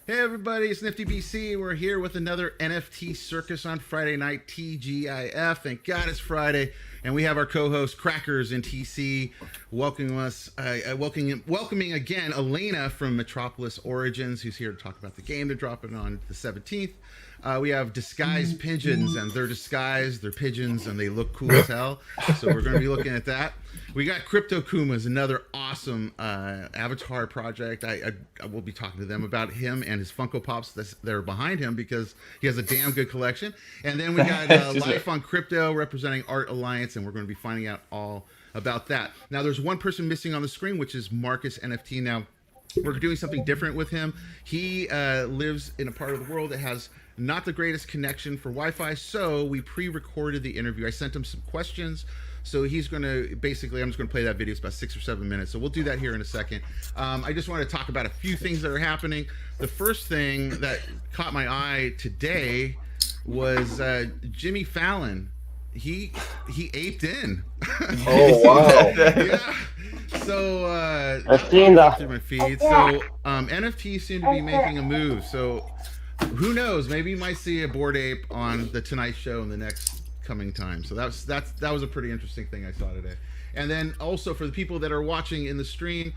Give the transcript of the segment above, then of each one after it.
Hey everybody, it's NiftyBC. We're here with another NFT Circus on Friday night, TGIF. Thank God it's Friday. And we have our co-host Crackers and TC welcoming us, welcoming again Elena from Metropolis Origins, who's here to talk about the game they're dropping on the 17th. We have disguised pigeons, and they're disguised, they're pigeons, and they look cool as hell. So we're going to be looking at that. We got Krypto Kumas, another awesome avatar project. I will be talking to them about him and his Funko Pops that are behind him because he has a damn good collection. And then we got Life on Crypto representing Art Alliance, and we're going to be finding out all about that. Now, there's one person missing on the screen, which is MarcusNFT. Now, we're doing something different with him. He lives in a part of the world that has not the greatest connection for Wi-Fi, so we pre-recorded the interview. I sent him some questions, so he's going to basically, I'm just going to play that video. It's about 6 or 7 minutes, so we'll do that here in a second. I just want to talk about a few things that are happening. The first thing that caught my eye today was Jimmy Fallon. He aped in. Oh wow! Yeah. So I've seen that through my feed. So NFTs seem to be making a move. So who knows? Maybe you might see a Bored Ape on the Tonight Show in the next coming time. So that was a pretty interesting thing I saw today. And then also for the people that are watching in the stream,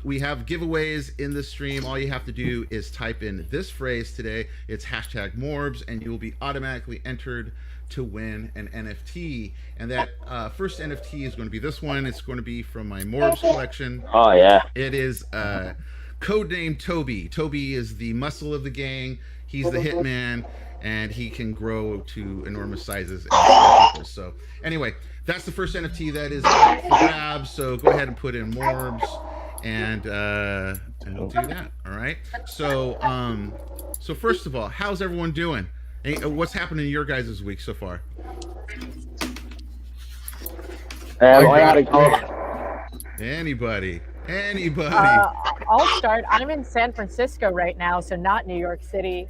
we have giveaways in the stream. All you have to do is type in this phrase today. It's #Morbs, and you will be automatically entered to win an NFT. And that first NFT is going to be this one. It's going to be from my Morbs collection. Oh yeah. It is codename Toby. Toby is the muscle of the gang. He's the hitman, and he can grow to enormous sizes and scare people. So anyway, that's the first NFT that is up for grabs. So go ahead and put in Morbs, and we'll do that. All right. So so first of all, how's everyone doing? What's happened in your guys' week so far? I gotta go. Anybody? I'll start. I'm in San Francisco right now, so not New York City.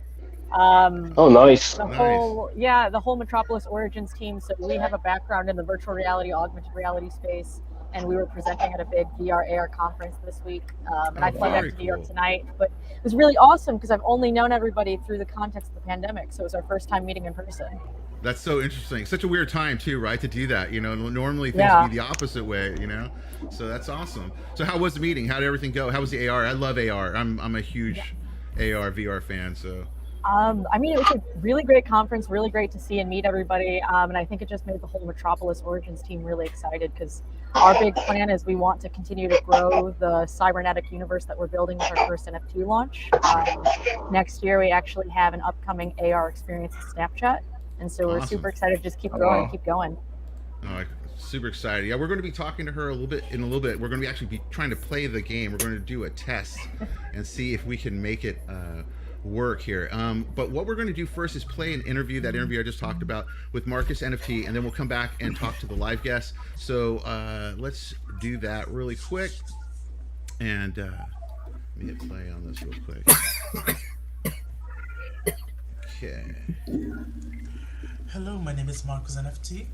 Oh, nice. The whole Metropolis Origins team. So we have a background in the virtual reality, augmented reality space, and we were presenting at a big VR AR conference this week. And I flew back to New York tonight, but it was really awesome because I've only known everybody through the context of the pandemic, so it was our first time meeting in person. That's so interesting. Such a weird time too, right? To do that, you know. Normally things would be the opposite way, you know. So that's awesome. So how was the meeting? How did everything go? How was the AR? I love AR. I'm a huge AR VR fan. So. I mean, it was a really great conference, really great to see and meet everybody. And I think it just made the whole Metropolis Origins team really excited because our big plan is we want to continue to grow the cybernetic universe that we're building with our first NFT launch. Next year, we actually have an upcoming AR experience with Snapchat. And so we're super excited to just keep growing and keep going. Oh, super excited. Yeah, we're going to be talking to her in a little bit. We're going to actually be trying to play the game. We're going to do a test and see if we can make it work here. But what we're going to do first is play that interview I just talked about with MarcusNFT, and then we'll come back and talk to the live guests. So let's do that really quick. And let me hit play on this real quick. Okay. Hello, my name is MarcusNFT.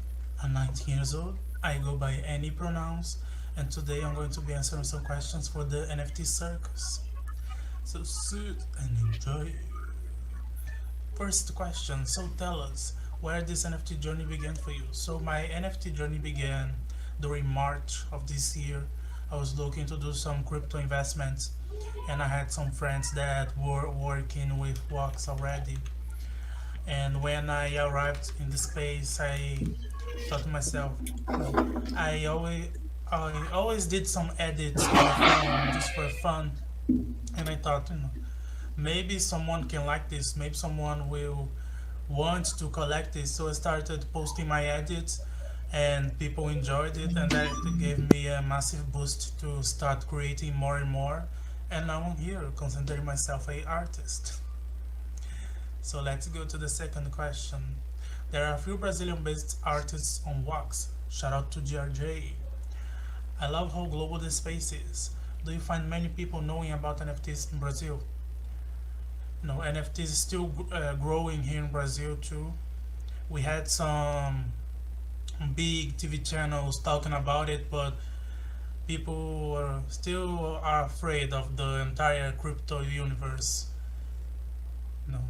I'm 19 years old. I go by any pronouns, and today I'm going to be answering some questions for the NFT Circus. So sit and enjoy. First question, so tell us, where this NFT journey began for you? So my NFT journey began during March of this year. I was looking to do some crypto investments, and I had some friends that were working with Wax already. And when I arrived in the space, I thought to myself, I always did some edits on my phone just for fun. And I thought, maybe someone can like this, maybe someone will want to collect this. So I started posting my edits and people enjoyed it, and that gave me a massive boost to start creating more and more. And now I'm here considering myself an artist. So let's go to the second question. There are a few Brazilian-based artists on Wax. Shout out to GRJ. I love how global the space is. Do you find many people knowing about NFTs in Brazil? No, NFTs is still growing here in Brazil too. We had some big TV channels talking about it, but people still are afraid of the entire crypto universe. No,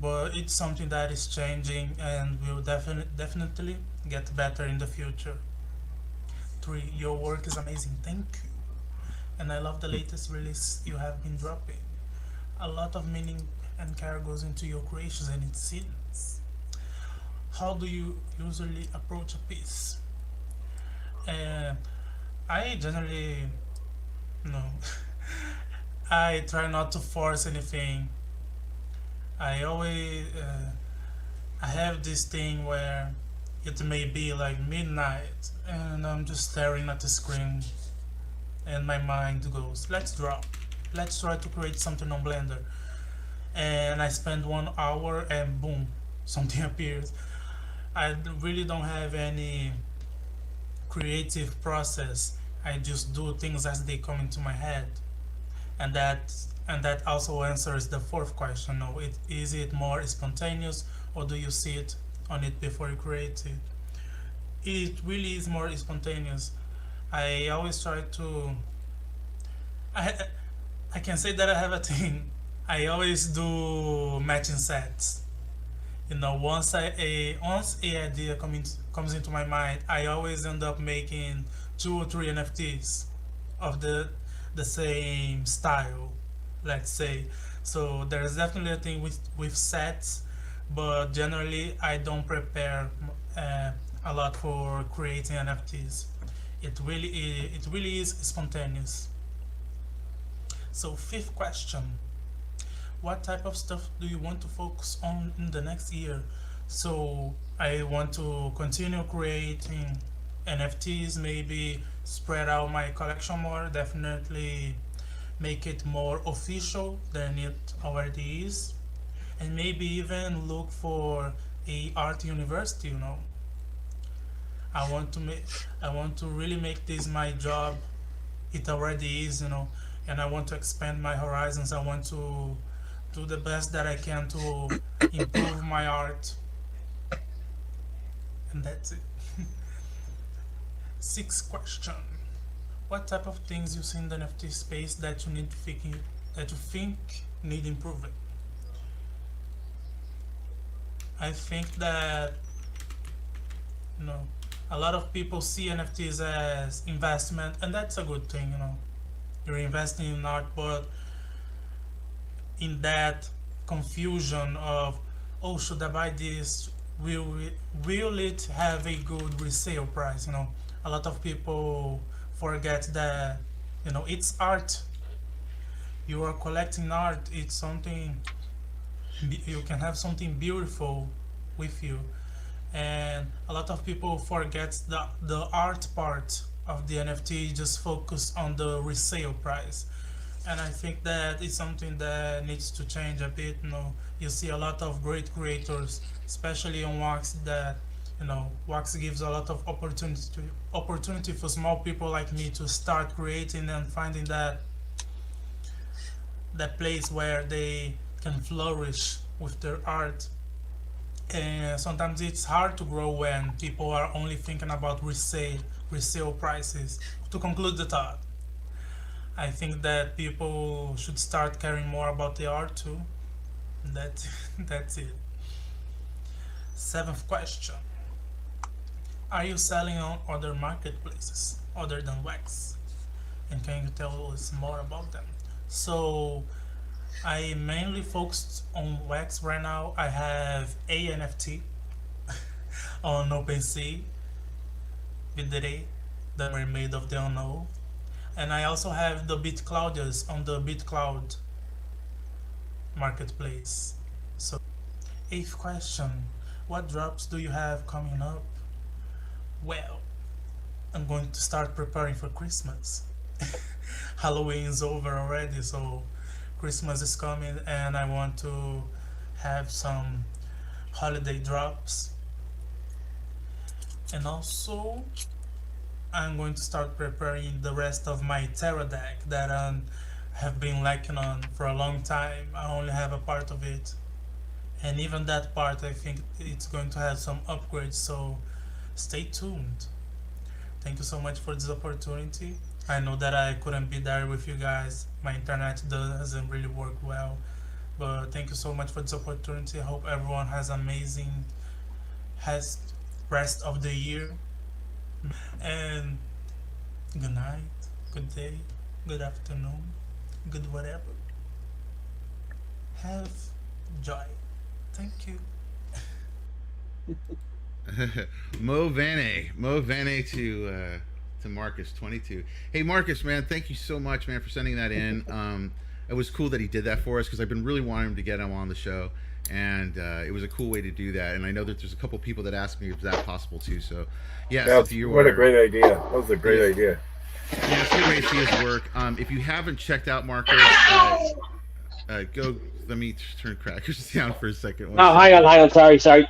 but it's something that is changing and will definitely get better in the future. Three, your work is amazing. Thank you. And I love the latest release you have been dropping. A lot of meaning and care goes into your creations, and it seems. How do you usually approach a piece? And I generally, no, I try not to force anything. I always, I have this thing where it may be like midnight and I'm just staring at the screen and my mind goes, let's draw. Let's try to create something on Blender. And I spend 1 hour and boom, something appears. I really don't have any creative process. I just do things as they come into my head. And that also answers the fourth question. No, is it more spontaneous or do you see it on it before you create it? It really is more spontaneous. I always try to. I I can say that I have a thing. I always do matching sets. You know, once a idea comes into my mind, I always end up making 2 or 3 NFTs of the same style, let's say. So there's definitely a thing with sets, but generally I don't prepare uh, a lot for creating NFTs. It really is spontaneous. So fifth question: what type of stuff do you want to focus on in the next year? So I want to continue creating NFTs, maybe spread out my collection more, definitely make it more official than it already is, and maybe even look for a art university, you know. I want to really make this my job. It already is, you know, and I want to expand my horizons. I want to do the best that I can to improve my art, and that's it. Sixth question: what type of things you see in the NFT space that you think need improving? I think that, you know, a lot of people see NFTs as investment, and that's a good thing. You know, you're investing in art, but in that confusion of, oh, should I buy this? Will it have a good resale price? You know, a lot of people forget that, you know, it's art. You are collecting art. It's something you can have something beautiful with you, and a lot of people forget the art part of the NFT, just focus on the resale price. And I think that is something that needs to change a bit. You know, you see a lot of great creators, especially on Wax, that, you know, Wax gives a lot of opportunity for small people like me to start creating and finding that place where they can flourish with their art. And sometimes it's hard to grow when people are only thinking about resale prices. To conclude the thought, I think that people should start caring more about the art too. That that's it. Seventh question: are you selling on other marketplaces other than Wax? And can you tell us more about them? So I mainly focused on Wax right now. I have a NFT on OpenSea with the Mermaid of the Unknown, and I also have the BitCloudians on the BitCloud marketplace. So, eighth question: what drops do you have coming up? Well, I'm going to start preparing for Christmas. Halloween is over already, so Christmas is coming, and I want to have some holiday drops. And also, I'm going to start preparing the rest of my Terra deck that I have been lacking on for a long time. I only have a part of it, and even that part, I think it's going to have some upgrades, so stay tuned. Thank you so much for this opportunity. I know that I couldn't be there with you guys. My internet doesn't really work well, But thank you so much for this opportunity. I hope everyone has rest of the year. And good night, good day, good afternoon, good whatever. Have joy. Thank you. Mo Vane to Marcus 22. Hey Marcus, man, thank you so much, man, for sending that in. It was cool that he did that for us because I've been really wanting him to get him on the show, and it was a cool way to do that. And I know that there's a couple people that asked me if that possible too. So, yes, That's, what a great idea! That was a great idea. Yeah, it's a good way to see his work. If you haven't checked out Marcus, go. Let me turn Crackers down for a second. Oh, hang on. Sorry.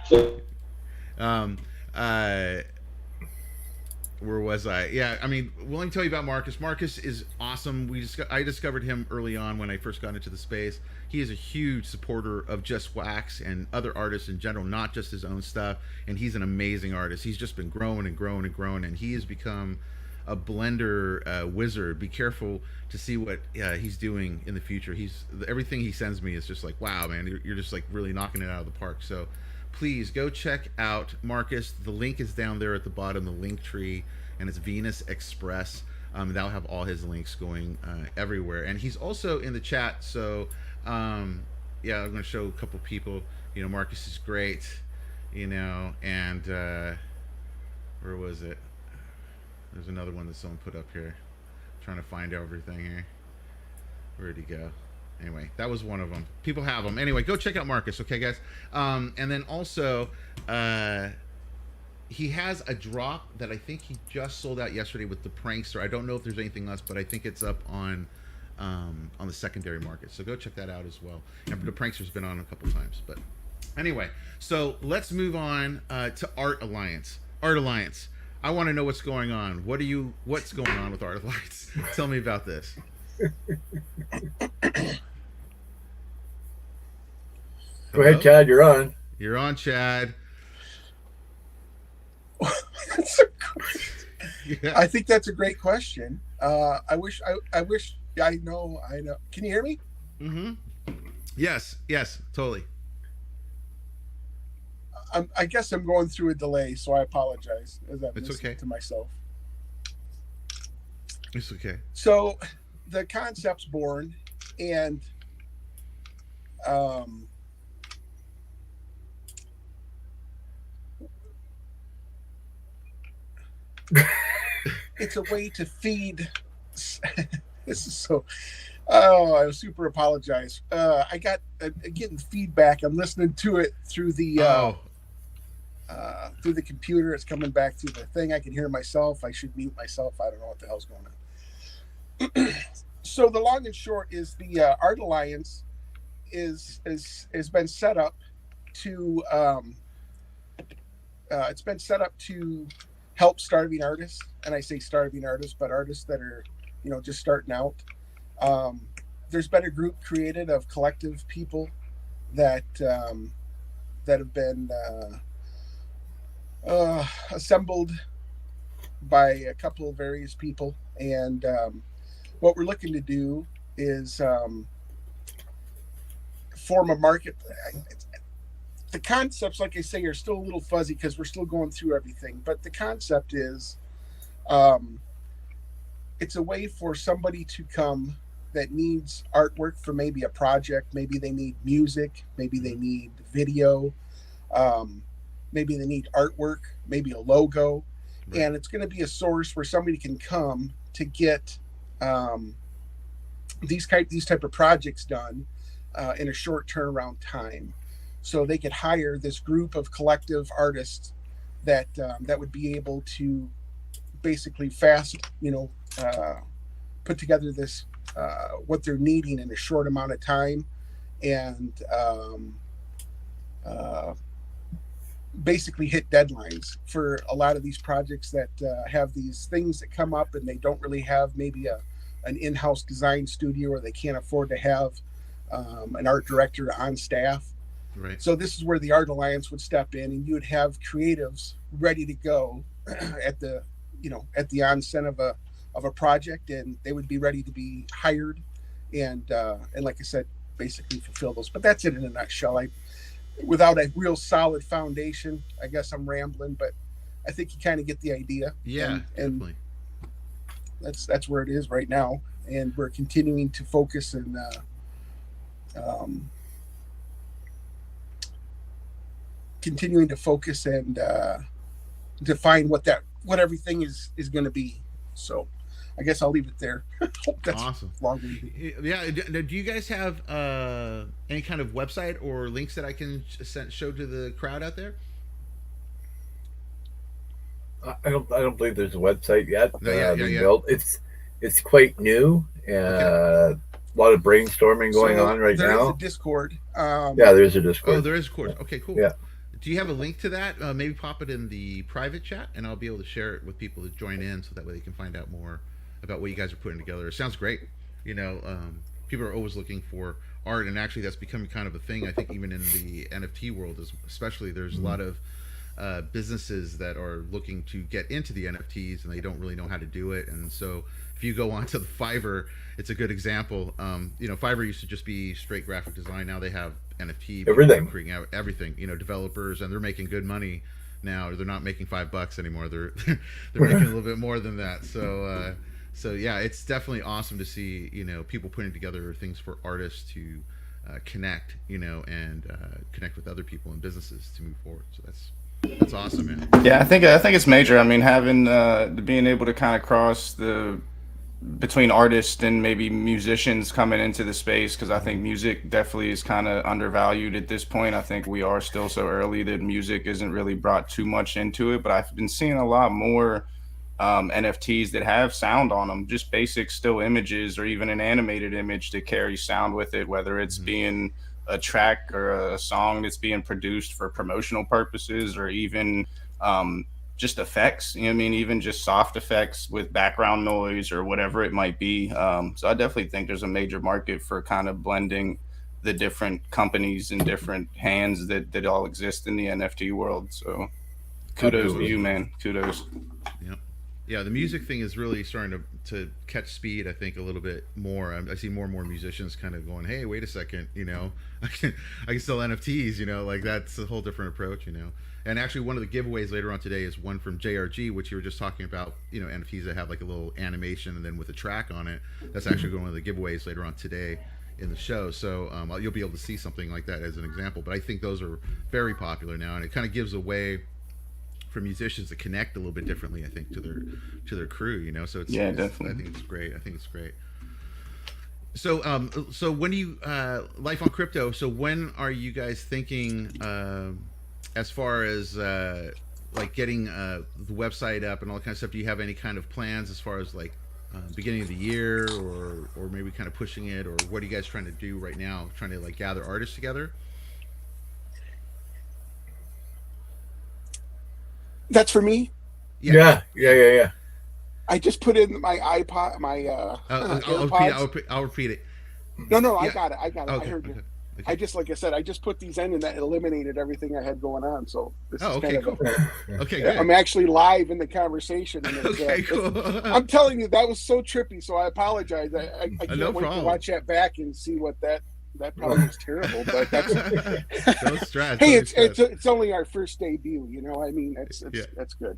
Where was I? Yeah, I mean, let me tell you about Marcus. Marcus is awesome. I discovered him early on when I first got into the space. He is a huge supporter of Just Wax and other artists in general, not just his own stuff. And he's an amazing artist. He's just been growing and growing and growing, and he has become a blender wizard. Be careful to see what he's doing in the future. Everything he sends me is just like, wow, man, you're just like really knocking it out of the park. So please go check out Marcus. The link is down there at the bottom, the link tree, and it's Venus Express. That'll have all his links going everywhere. And he's also in the chat. So yeah, I'm going to show a couple people. You know, Marcus is great. You know, and where was it? There's another one that someone put up here. I'm trying to find everything here. Where'd he go? Anyway, that was one of them. People have them. Anyway, go check out Marcus, okay, guys? And then also, he has a drop that I think he just sold out yesterday with the Prankster. I don't know if there's anything else, but I think it's up on the secondary market. So go check that out as well. And the Prankster's been on a couple times. But anyway, so let's move on to Art Alliance. Art Alliance. I want to know what's going on. What's going on with Art Alliance? Tell me about this. Go ahead, Chad. You're on. You're on, Chad. Yeah. I think that's a great question. I wish I know. Can you hear me? Mm-hmm. Yes, totally. I guess I'm going through a delay, so I apologize. It's okay. To myself. It's okay. So, the concept's born, and it's a way to feed. This is so. Oh, I super apologize. I got getting feedback. I'm listening to it through the through the computer. It's coming back through the thing. I can hear myself. I should mute myself. I don't know what the hell's going on. So the long and short is the Art Alliance has been set up to it's been set up to help starving artists, and I say starving artists, but artists that are just starting out. There's been a group created of collective people that have been assembled by a couple of various people, and what we're looking to do is form a market. The concepts, like I say, are still a little fuzzy because we're still going through everything, but the concept is it's a way for somebody to come that needs artwork for maybe a project. Maybe they need music, maybe they need video, maybe they need artwork, maybe a logo. Right. And it's going to be a source where somebody can come to get these type of projects done in a short turnaround time. So they could hire this group of collective artists that would be able to basically fast, put together this what they're needing in a short amount of time, and basically hit deadlines for a lot of these projects that have these things that come up and they don't really have maybe an in-house design studio, or they can't afford to have an art director on staff. Right. So this is where the Art Alliance would step in, and you would have creatives ready to go at the onset of a project, and they would be ready to be hired, and like I said, basically fulfill those. But that's it in a nutshell. Without a real solid foundation, I guess I'm rambling, but I think you kind of get the idea. Yeah, and definitely. That's where it is right now, and we're continuing to focus and define what everything is going to be. So I guess I'll leave it there. Hope that's awesome. Long-winded. Yeah. Do you guys have any kind of website or links that I can show to the crowd out there? I don't believe there's a website yet. Yeah. Built. It's quite new. A lot of brainstorming going on right now. There is a Discord. There's a Discord. Oh, there is a Discord. Okay, cool. Yeah. Do you have a link to that? Maybe pop it in the private chat, and I'll be able to share it with people to join in, so that way they can find out more about what you guys are putting together. It sounds great. People are always looking for art, and actually that's becoming kind of a thing. I think even in the NFT world, especially, there's a lot of businesses that are looking to get into the NFTs, and they don't really know how to do it. And so if you go onto the Fiverr, it's a good example. Fiverr used to just be straight graphic design. Now they have NFT, everything, creating out everything. Developers, and they're making good money now. They're not making $5 anymore. They're making a little bit more than that. So yeah, it's definitely awesome to see people putting together things for artists to connect, and connect with other people and businesses to move forward. So that's awesome, man. Yeah, I think it's major. I mean, having being able to kind of cross between artists and maybe musicians coming into the space, because I think music definitely is kind of undervalued at this point. I think we are still so early that music isn't really brought too much into it, but I've been seeing a lot more NFTs that have sound on them, just basic still images or even an animated image to carry sound with it, whether it's being a track or a song that's being produced for promotional purposes, or even just effects, even just soft effects with background noise or whatever it might be. So I definitely think there's a major market for kind of blending the different companies and different hands that all exist in the NFT world. So kudos to you, man. Kudos. Yep. Yeah, the music thing is really starting to catch speed, I think, a little bit more. I see more and more musicians kind of going, hey, wait a second, I can sell NFTs, like that's a whole different approach, And actually, one of the giveaways later on today is one from JRG, which you were just talking about, NFTs that have like a little animation and then with a track on it. That's actually one of the giveaways later on today in the show. So you'll be able to see something like that as an example. But I think those are very popular now, and it kind of gives a way for musicians to connect a little bit differently, I think, to their crew, So definitely. I think it's great. So so when do you Life on Crypto? So when are you guys thinking as far as like getting the website up and all that kind of stuff? Do you have any kind of plans as far as like beginning of the year, or maybe kind of pushing it, or what are you guys trying to do right now? Trying to like gather artists together? That's for me. Yeah. I just put in my iPod, my I'll repeat it. No, Yeah. I got it. Okay, I heard you. okay. I just, like I said, I just put these in, and that eliminated everything I had going on. So this is Okay, kind cool. of Okay, good. I'm actually live in the conversation. And it's, Okay, cool. I'm telling you, that was so trippy. So I apologize. I can't No wait problem. to watch that back and see what that probably was terrible. But that's Don't stress. hey, don't stress. it's only our first debut. I mean, that's good.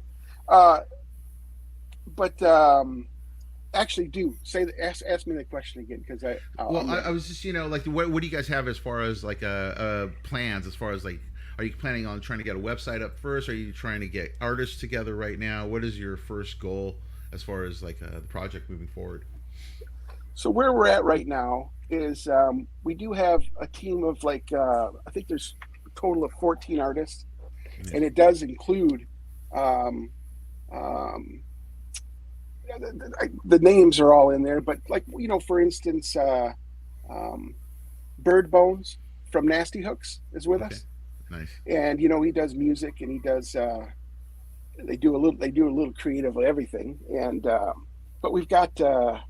But actually, ask me the question again, because I was just like what do you guys have as far as like plans, as far as like, are you planning on trying to get a website up first? Are you trying to get artists together right now? What is your first goal as far as like the project moving forward? So where we're at right now is we do have a team of like I think there's a total of 14 artists, and it does include the names are all in there, but like for instance, Bird Bones from Nasty Hooks is with us. Nice. And he does music, and he does they do a little creative of everything. And but we've got a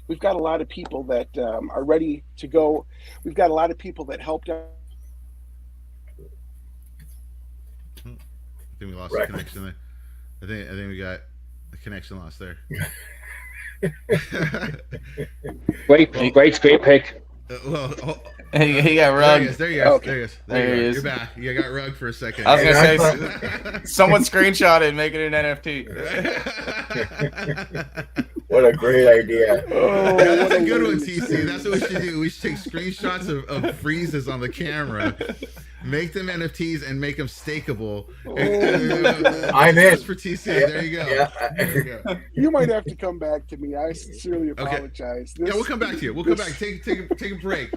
lot of people that are ready to go. We've got a lot of people that helped out. I think we lost the connection there. I think we got a connection loss there. Great pick. Well, He got there rugged. he is. There he is. Okay. There he is. There he is. You're back. You got rugged for a second. I was gonna Hey, say, someone screenshot it and make it an NFT. What a great idea. Oh, Yeah, that's what a good one, lame. TC. That's what we should do. We should take screenshots of freezes on the camera, make them NFTs, and make them stakeable. I'm in. Just for TC. There you go. Yeah. There you go. You might have to come back to me. I sincerely apologize. Yeah, we'll come back to you. We'll come back. Take a break.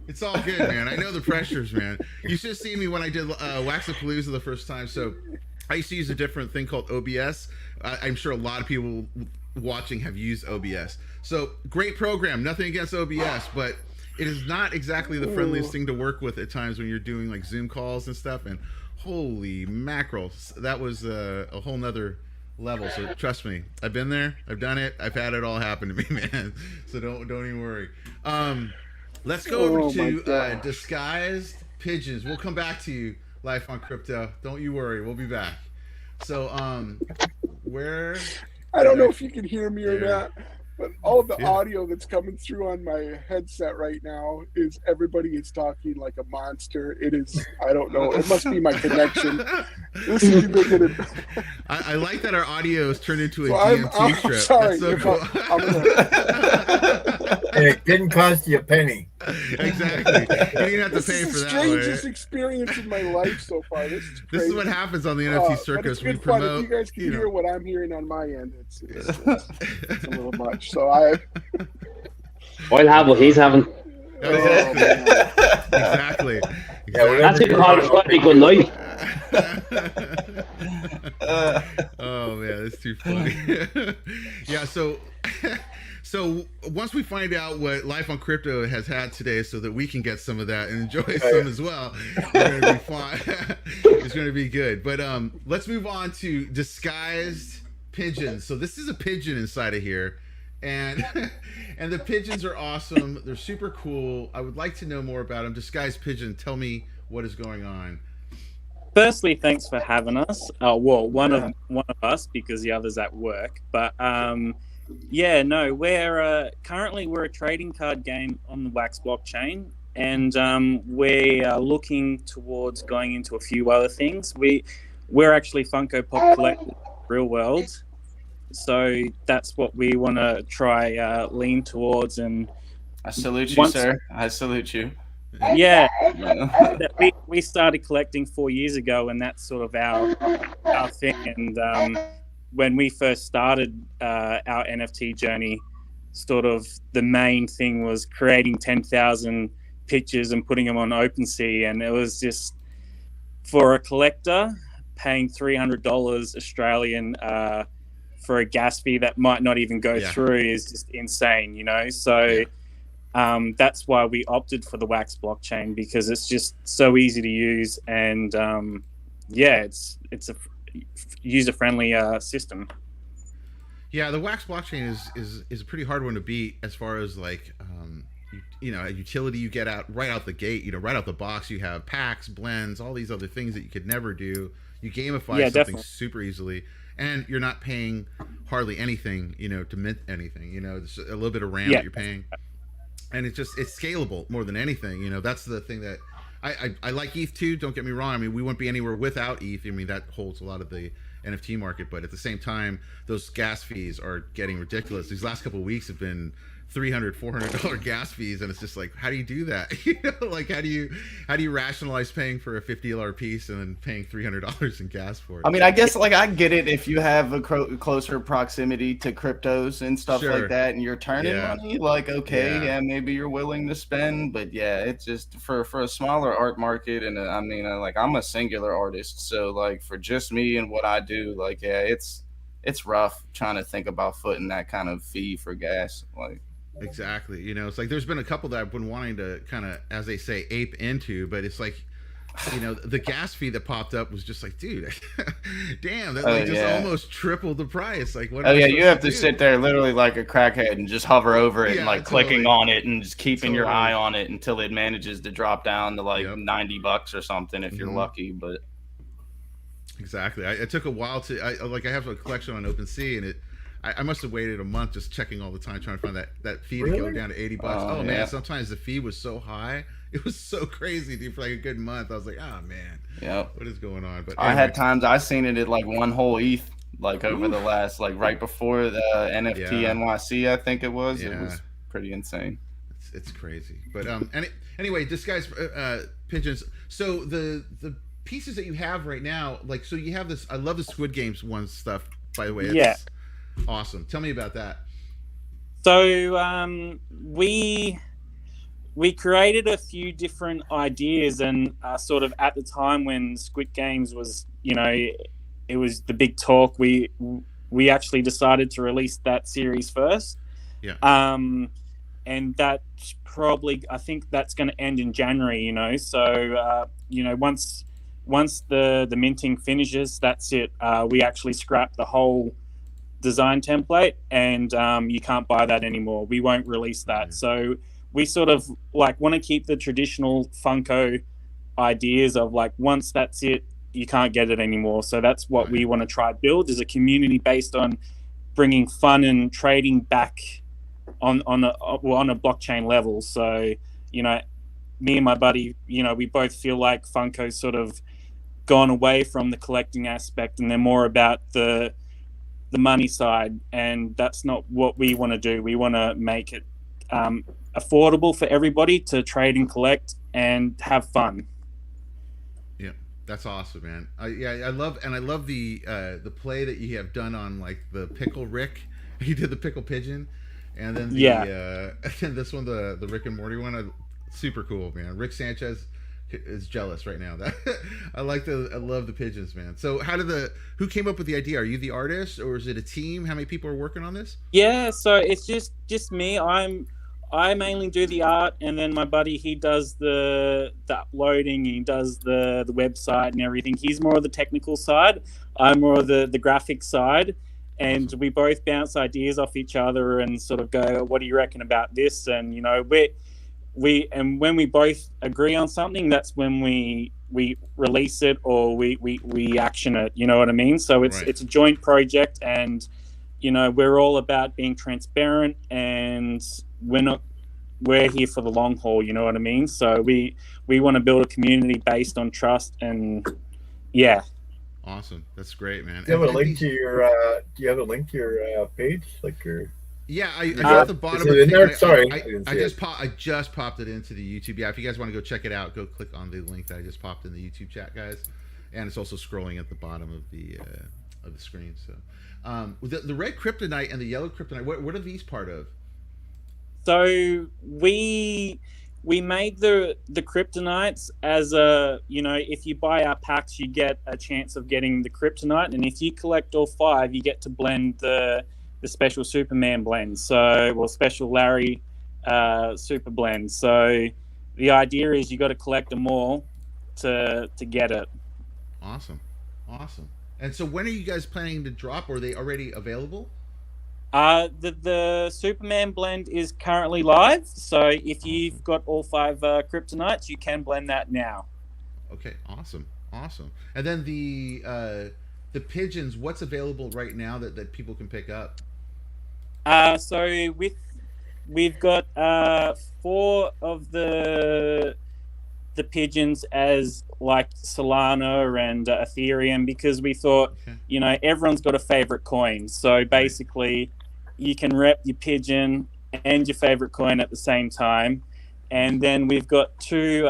It's all good, man. I know the pressures, man. You should have seen me when I did Waxapalooza the first time. So I used to use a different thing called OBS. I'm sure a lot of people watching have used OBS. So great program. Nothing against OBS, but it is not exactly the friendliest thing to work with at times when you're doing like Zoom calls and stuff. And holy mackerel, that was a whole nother level. So trust me, I've been there. I've done it. I've had it all happen to me, man. So don't even worry. Let's go over to Disguised Pigeons. We'll come back to you, Life on Crypto. Don't you worry. We'll be back. So, where... I don't know if you can hear me or Yeah. not, but all the audio that's coming through on my headset right now is everybody is talking like a monster. It is, I don't know. It must be my connection. This is ridiculous. I like that our audio is turned into a So DMT I'm trip. sorry. That's so if cool. I'm gonna, And it didn't cost you a penny. Exactly. You didn't have to this pay is for the that strangest one. experience in my life so far. This is crazy. This is what happens on the But NFT it's Circus. We good fun. promote. If you guys can you know. hear what I'm hearing on my end, it's a little much. So I. I'll have what he's having. Exactly. That's it. Quite good night. Oh man, that's too funny. Yeah, so once we find out what Life on Crypto has had today, so that we can get some of that and enjoy some as well, it's gonna be fun. It's gonna be good. But let's move on to Disguised Pigeons. So this is a pigeon inside of here, and and the pigeons are awesome. They're super cool. I would like to know more about them. Disguised Pigeon, tell me what is going on. Firstly, thanks for having us. Well, one of us, because the other's at work. But yeah, no, we're currently a trading card game on the Wax blockchain, and we are looking towards going into a few other things. We're actually Funko Pop collectors, real world, so that's what we want to try lean towards. And I salute you, sir. I salute you. yeah, we started collecting 4 years ago, and that's sort of our thing. And when we first started our NFT journey, sort of the main thing was creating 10,000 pictures and putting them on OpenSea, and it was just, for a collector, paying $300 Australian for a gas fee that might not even go through is just insane, you know. So that's why we opted for the Wax blockchain, because it's just so easy to use, and it's a user-friendly system. Yeah, the Wax blockchain is a pretty hard one to beat as far as like you know, a utility you get out right out the gate. You know, right out the box, you have packs, blends, all these other things that you could never do. You gamify something definitely super easily, and you're not paying hardly anything, you know, to mint anything. You know, it's a little bit of RAM that you're paying, and it's scalable more than anything. You know, that's the thing that I like ETH too. Don't get me wrong. I mean, we wouldn't be anywhere without ETH. I mean, that holds a lot of the NFT market, but at the same time, those gas fees are getting ridiculous. These last couple of weeks have been $300-$400 gas fees, and it's just like, how do you do that? You know, like how do you rationalize paying for a $50 piece and then paying $300 in gas for it? I mean, I guess like I get it if you have a closer proximity to cryptos and stuff like that, and you're turning money. Like, okay, yeah, maybe you're willing to spend, but yeah, it's just for a smaller art market, and I mean, like I'm a singular artist, so like for just me and what I do, like yeah, it's rough trying to think about footing that kind of fee for gas, like. Exactly. You know, it's like there's been a couple that I've been wanting to kind of, as they say, ape into, but it's like, you know, the gas fee that popped up was just like, dude, damn, that like just almost tripled the price. Like, what? You have to sit there literally like a crackhead and just hover over it and like clicking on it and just keeping your eye on it until it manages to drop down to like $90 or something if you're lucky. But exactly, it took a while to. I have a collection on OpenSea, and I must have waited a month just checking all the time trying to find that fee to go Really? down to $80. Oh, Man, yeah. sometimes the fee was so high. It was so crazy, dude. For like a good month, I was like, oh man, Yep. what is going on? But I anyway. had times I seen it at like one whole ETH, like over the last, like right before the NFT Yeah. NYC, I think it was. It Yeah. was pretty insane. It's crazy. But anyway, this guy's Pigeons. So the pieces that you have right now, like, so you have this. I love the Squid Games one stuff. By the way, it's Yeah. awesome. Tell me about that. So we created a few different ideas, and sort of at the time when Squid Games was, it was the big talk. We actually decided to release that series first. Yeah. And that's probably, I think that's going to end in January. So once the minting finishes, that's it. We actually scrap the whole design template, and you can't buy that anymore. We won't release that. So we sort of like want to keep the traditional Funko ideas of like, once that's it, you can't get it anymore. So that's what we want to try build, is a community based on bringing fun and trading back on a blockchain level. So me and my buddy, we both feel like Funko's sort of gone away from the collecting aspect, and they're more about the money side, and that's not what we want to do. We want to make it affordable for everybody to trade and collect and have fun. Yeah, that's awesome, man. I love the play that you have done on like the pickle Rick. You did the pickle pigeon, and then and this one, the Rick and Morty one. Super cool, man. Rick Sanchez is jealous right now. That I love the pigeons, man. So who came up with the idea? Are you the artist, or is it a team? How many people are working on this? Yeah, so it's just me. I mainly do the art, and then my buddy, he does the uploading, he does the website and everything. He's more of the technical side. I'm more of the graphic side, and we both bounce ideas off each other and sort of go, what do you reckon about this? And and when we both agree on something, that's when we release it, or we action it. You know what I mean? So it's a joint project, and we're all about being transparent, and we're here for the long haul. You know what I mean? So we want to build a community based on trust, and Awesome. That's great, man. Do you have a link to your page, like your? Yeah, I at the bottom. Is it in there? Sorry, I just popped it into the YouTube. Yeah, if you guys want to go check it out, go click on the link that I just popped in the YouTube chat, guys. And it's also scrolling at the bottom of the screen. So, the red kryptonite and the yellow kryptonite. What are these part of? So we made the kryptonites as a, if you buy our packs, you get a chance of getting the kryptonite, and if you collect all 5, you get to blend the special Superman blend, special Larry super blend. So the idea is you got to collect them all to get it. Awesome. And so when are you guys planning to drop? Or are they already available? The Superman blend is currently live, so if you've got all 5 kryptonites, you can blend that now. Okay, awesome. And then the pigeons, what's available right now that people can pick up? So we've got 4 of the pigeons as like Solana and Ethereum, because we thought, everyone's got a favorite coin. So basically, you can rep your pigeon and your favorite coin at the same time. And then we've got 2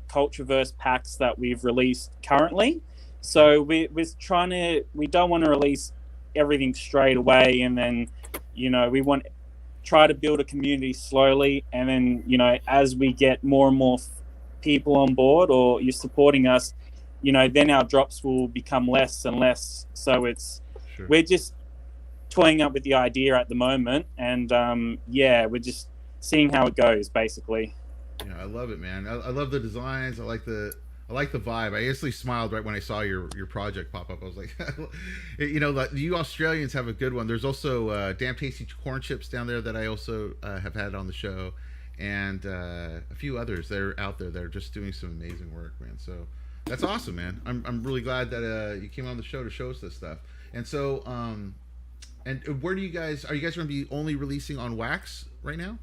Cultureverse packs that we've released currently. So we don't want to release everything straight away, and then we want to try to build a community slowly, and then as we get more and more people on board, or you're supporting us, then our drops will become less and less. So we're just toying up with the idea at the moment, and we're just seeing how it goes, basically. Yeah, I love it, man. I love the designs. I like the vibe. I instantly smiled right when I saw your project pop up. I was like, like you Australians have a good one. There's also Damn Tasty Corn Chips down there that I also have had on the show, and a few others that are out there that are just doing some amazing work, man. So that's awesome, man. I'm really glad that you came on the show to show us this stuff. And so And where do you guys are you guys going to be only releasing on Wax right now?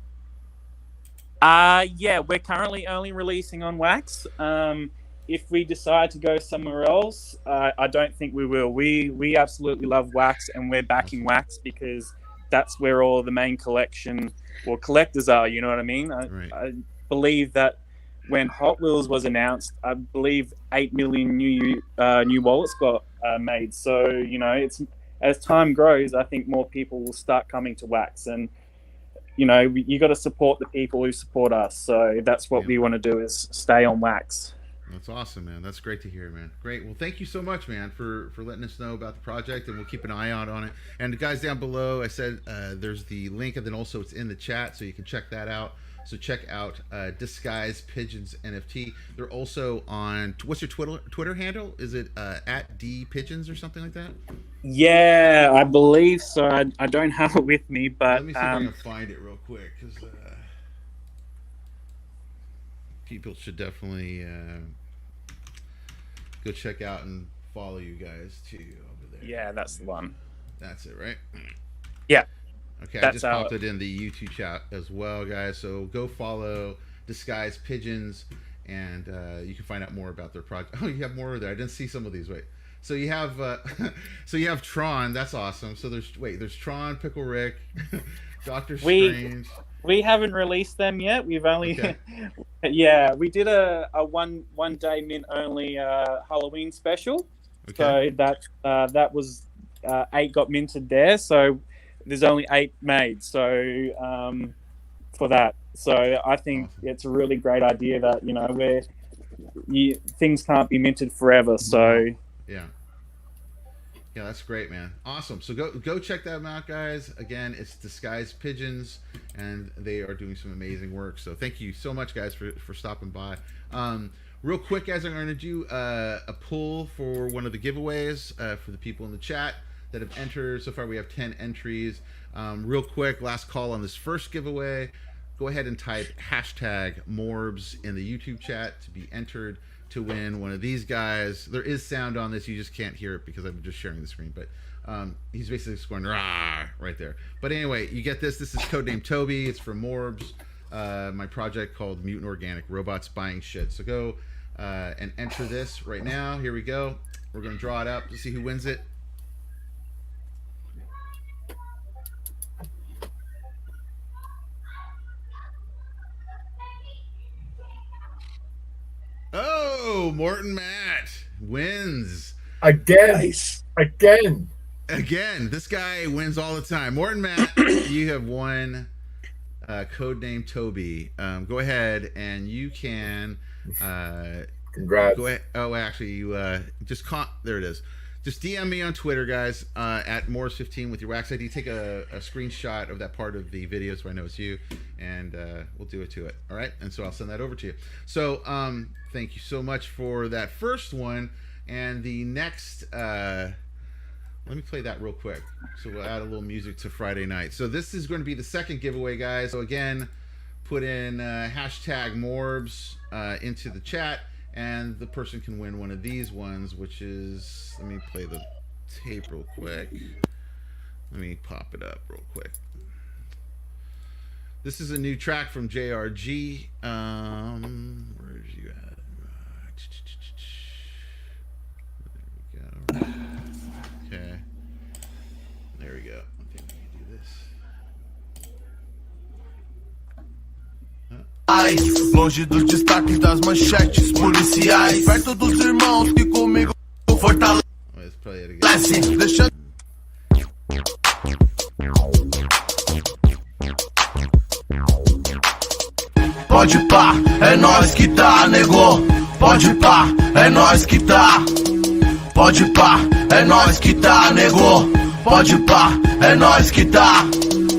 Yeah, we're currently only releasing on Wax. If we decide to go somewhere else, I don't think we will. We absolutely love Wax, and we're backing Wax because that's where all the main collection or collectors are. You know what I mean? I believe that when Hot Wheels was announced, I believe 8 million new wallets got made. So it's as time grows, I think more people will start coming to Wax, and you got to support the people who support us. So that's what we want to do, is stay on Wax. That's awesome, man. That's great to hear, man. Great. Well, thank you so much, man, for letting us know about the project, and we'll keep an eye out on it. And the guys down below, I said there's the link, and then also it's in the chat, so you can check that out. So check out Disguise Pigeons NFT. They're also on, what's your Twitter handle? Is it at @dpigeons or something like that? Yeah, I believe so. I don't have it with me, but let me see if I can find it real quick, because people should definitely go check out and follow you guys too over there. Yeah, that's the one. That's it, right? Yeah. Okay, I just popped it in the YouTube chat as well, guys. So go follow Disguise Pigeons, and you can find out more about their project. Oh, you have more there. I didn't see some of these. Wait. So you have so you have Tron. That's awesome. So there's Tron, Pickle Rick, Doctor Strange. We haven't released them yet. We've only we did a one day mint only Halloween special. Okay. So that was 8 got minted there. So there's only 8 made. So for that. So I think it's a really great idea that where things can't be minted forever. So yeah, that's great, man. Awesome. So go check them out, guys. Again, it's Disguise Pigeons, and they are doing some amazing work. So thank you so much, guys, for stopping by. Real quick, guys, I'm going to do a pull for one of the giveaways for the people in the chat that have entered. So far, we have 10 entries. Real quick, last call on this first giveaway. Go ahead and type #Morbs in the YouTube chat to be entered to win one of these guys. There is sound on this, you just can't hear it because I'm just sharing the screen, but he's basically just going rah right there. But anyway, you get this is codename Toby. It's from Morbs, my project called Mutant Organic Robots Buying Shit. So go and enter this right now. Here we go. We're going to draw it up to see who wins it. Oh, Morton Matt wins again. Nice. Again. This guy wins all the time. Morton Matt, you have won codename Toby. Go ahead and you can congrats. Go ahead. Oh, actually, you there it is. Just DM me on Twitter, guys, at Morris15 with your Wax ID. Take a screenshot of that part of the video so I know it's you, and we'll do it to it. All right? And so I'll send that over to you. So thank you so much for that first one. And the next, let me play that real quick. So we'll add a little music to Friday night. So this is going to be the second giveaway, guys. So again, put in #Morbs into the chat, and the person can win one of these ones, which is, let me play the tape real quick. Let me pop it up real quick. This is a new track from JRG. Where's you at? There we go. Okay. There we go. I think we can do this. Longe dos destaques das manchetes policiais, perto dos irmãos que comigo fortalece. Deixando pode pá, é nós que tá, negou. Pode pá, é nós que tá. Pode pá, é nós que tá, negou. Pode pá, é nós que tá.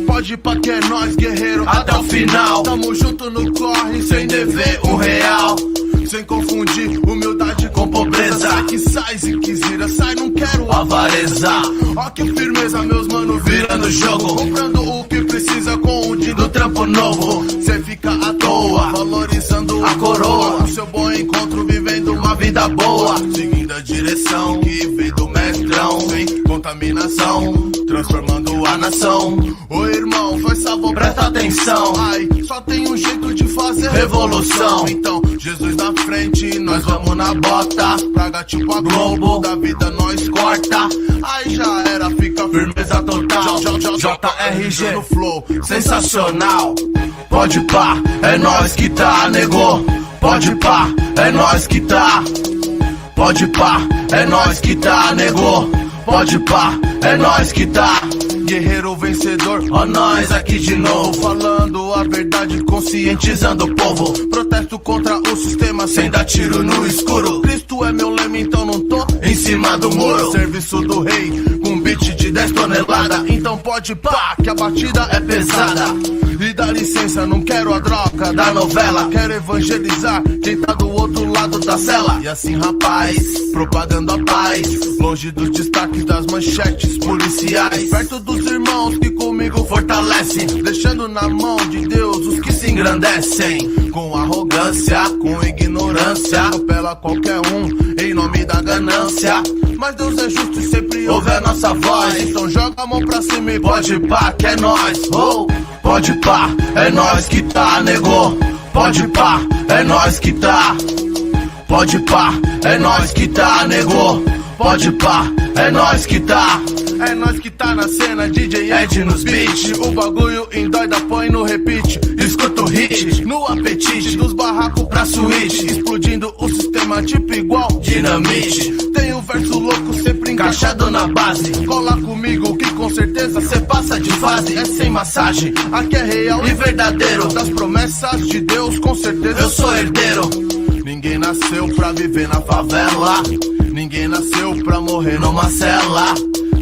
Pode pá que é nós, guerreiro, até o final. Tamo junto no corre, sem dever R$1. Sem confundir humildade com pobreza. Sai que sai, ziquezira, sai, não quero avareza. Ó que firmeza, meus mano, virando jogo. Comprando o que precisa com o dia do trampo novo. Cê fica à toa, valorizando a coroa. O seu bom encontro, vivendo uma vida boa. Seguindo a direção que vem do mestrão. Sem contaminação, transformando a nação. Ô irmão, faz favor, presta atenção. Ai, só tem um jeito de fazer revolução. Então, Jesus na frente, nós vamos na bota. Praga tipo a Globo, da vida nós corta. Aí já era, fica firmeza total. JRG no flow, sensacional. Pode pá, é nós que tá, negou. Pode pá, é nós que tá. Pode pá, é nós que tá, negou. Pode pá, é nós que tá. Guerreiro vencedor, ó nós aqui de novo. Falando a verdade, conscientizando o povo. Protesto contra o sistema sem dar tiro no escuro. Cristo é meu lema, então não tô em cima do muro. Serviço do rei, com beat de 10 toneladas. Então pode pá, que a batida é pesada. E dá licença, não quero a droga da novela. Quero evangelizar quem tá do outro lado da cela. E assim rapaz, propagando a paz. Longe dos destaques das manchetes policiais. Perto dos irmãos que comigo fortalecem. Deixando na mão de Deus os que se engrandecem. Com arrogância, com ignorância. Atropela qualquer um em nome da ganância. Mas Deus é justo e sempre ouve a nossa voz. Então joga a mão pra cima e pode pá, que é nós. Oh, pode pá, é nós que tá, negou. Pode pá, é nós que tá. Pode pá, é nós que tá, negou. Pode pá, é nós que tá. É nós que tá na cena, DJ Ed nos beats. O bagulho endoida, põe no repeat. Escuta o hit, no apetite. Dos barracos pra suíte. Explodindo o sistema tipo igual dinamite. Tem um verso louco sempre encaixado na base. Cola comigo que com certeza cê passa de fase. É sem massagem, aqui é real e verdadeiro. Das promessas de Deus com certeza eu sou herdeiro. Ninguém nasceu pra viver na favela. Ninguém nasceu pra morrer numa cela.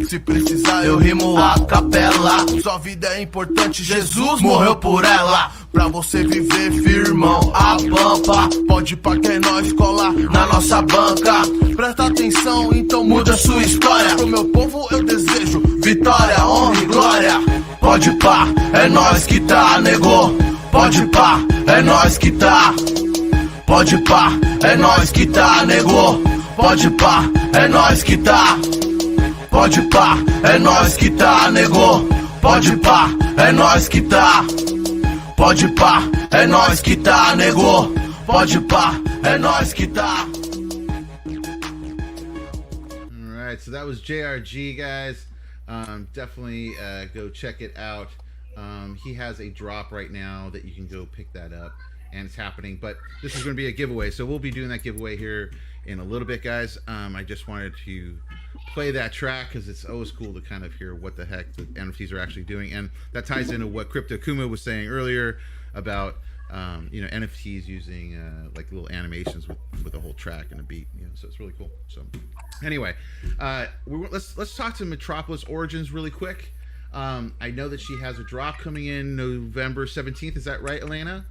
Se precisar eu rimo a capela. Sua vida é importante, Jesus morreu por ela. Pra você viver firmão, a pampa. Pode pá que é nós colar na nossa banca. Presta atenção, então muda sua história. Pro meu povo eu desejo vitória, honra e glória. Pode pá, é nós que tá, negou. Pode pá, é nós que tá. Pode pá, é nós que tá, negou. Pode pá, é nós que tá. Pode pá, é nós que tá, negou. Pode pá, é nós que tá. Pode pá, é nós que tá, negou. Pode pá, é nós que tá. All right, so that was JRG, guys. Definitely go check it out. He has a drop right now that you can go pick that up, and it's happening. But this is going to be a giveaway, so we'll be doing that giveaway here in a little bit, guys. I just wanted to play that track because it's always cool to kind of hear what the heck the NFTs are actually doing, and that ties into what Krypto Kumas was saying earlier about NFTs using like little animations with a whole track and a beat, so it's really cool. So anyway, let's talk to Metropolis Origins really quick. I know that she has a drop coming in November 17th. Is that right, Elena?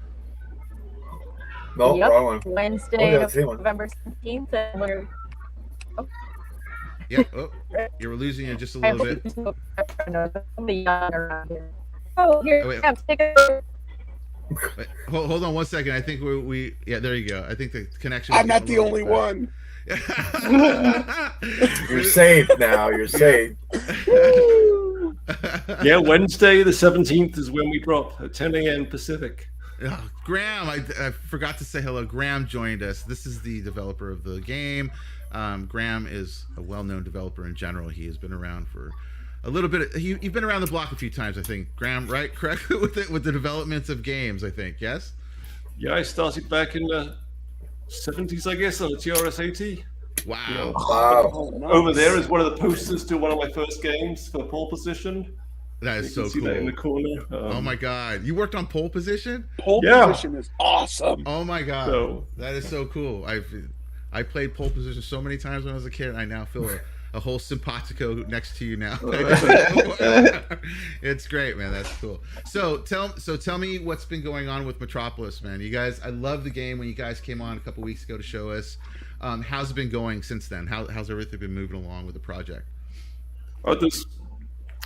No, yep. wrong one. Wednesday, Oh, November 17th, and we're Yeah. Oh, you were losing it just a little bit. Oh, here, Oh, wait. take it. Wait, hold on one second. I think we yeah, there you go. I think the connection. I'm not the only one. You're saved now. You're saved. Yeah, Wednesday the 17th is when we drop at 10 a.m. Pacific. Oh, Graham, I forgot to say hello. Graham joined us. This is the developer of the game. Graham is a well-known developer in general. He has been around for a little bit. You've been around the block a few times, I think. Graham, right? Correct with the developments of games, I think. Yes. Yeah, I started back in the 70s, I guess, on a TRS-80. Wow. Wow. Over there is one of the posters to one of my first games for Pole Position. That is You so can see cool. that in the corner. Oh my God! You worked on Pole Position? Pole Yeah. position is awesome. Oh my God! So- That is so cool. I played Pole Position so many times when I was a kid. And I now feel a whole simpatico next to you now. It's great, man. That's cool. So tell me what's been going on with Metropolis, man. You guys, I love the game. When you guys came on a couple weeks ago to show us, how's it been going since then? How's everything been moving along with the project? Oh,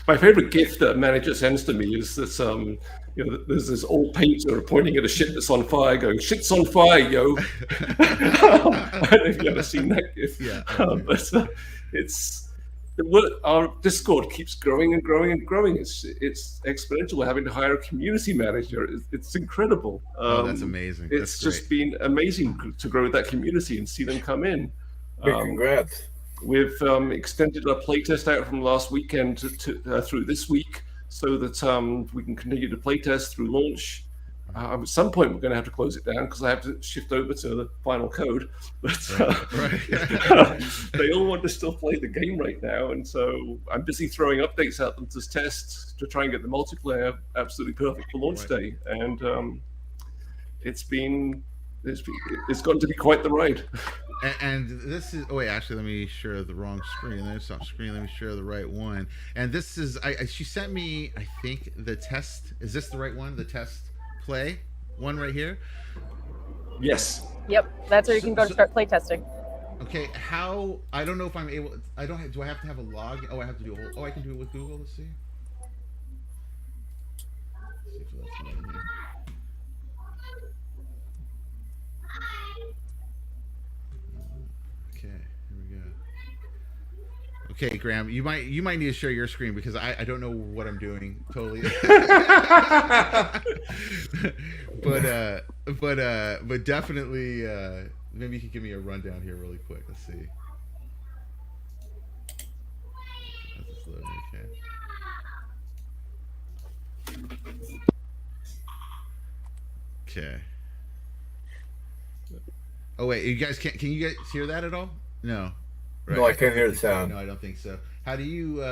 my favorite gift that a manager sends to me is this. There's this old painter pointing at a ship that's on fire, going, "Shit's on fire, yo!" I don't know if you've ever seen that gift. Yeah. But it's our Discord keeps growing and growing and growing. It's exponential. We're having to hire a community manager. It's incredible. That's amazing. It's just been amazing to grow that community and see them come in. Congrats. We've extended our playtest out from last weekend to through this week, so that we can continue to playtest through launch. At some point, we're going to have to close it down because I have to shift over to the final code. But they all want to still play the game right now, and so I'm busy throwing updates at them to test to try and get the multiplayer absolutely perfect for launch day. And it's gotten to be quite the ride. And this is actually, let me share the wrong screen. There's some screen. Let me share the right one. And this is she sent me, I think, the test. Is this the right one? The test play one right here. Yes. Yep, that's where you can go to start play testing. Okay, how? I don't know if I'm able. I don't. Do I have to have a log? Oh, I have to do a whole. Oh, I can do it with Google. Let's see. Let's see if that's right here. Okay, here we go. Okay, Graham, you might need to share your screen because I don't know what I'm doing totally. but definitely maybe you can give me a rundown here really quick. Let's see. Okay. Oh wait, you guys can you guys hear that at all? No. Right. No, I can't hear the sound. No, I don't think so. How do you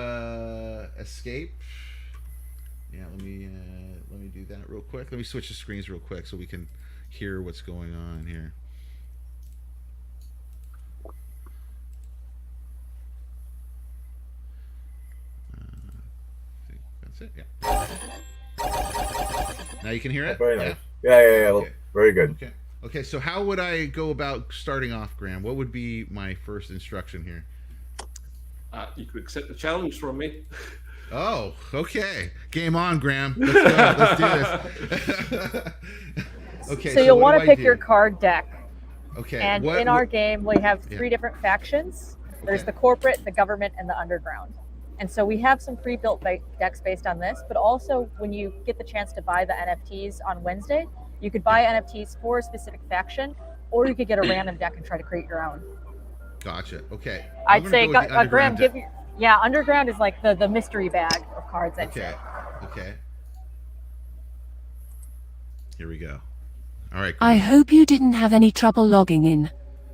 escape? Yeah, let me do that real quick. Let me switch the screens real quick so we can hear what's going on here. That's it. Yeah. Now you can hear it. Very nice. Yeah. Okay. Very good. Okay, so how would I go about starting off, Graham? What would be my first instruction here? You could accept the challenge from me. Oh, okay. Game on, Graham. Let's go. Let's do this. Okay. So you'll want to pick your card deck. Okay. And in our game, we have three different factions. There's the corporate, the government, and the underground. And so we have some pre-built decks based on this, but also when you get the chance to buy the NFTs on Wednesday, you could buy NFTs for a specific faction, or you could get a random deck and try to create your own. Gotcha. Okay. I'd say, Graham, underground is like the mystery bag of cards. I'd say. Okay. Here we go. All right. I hope you didn't have any trouble logging in.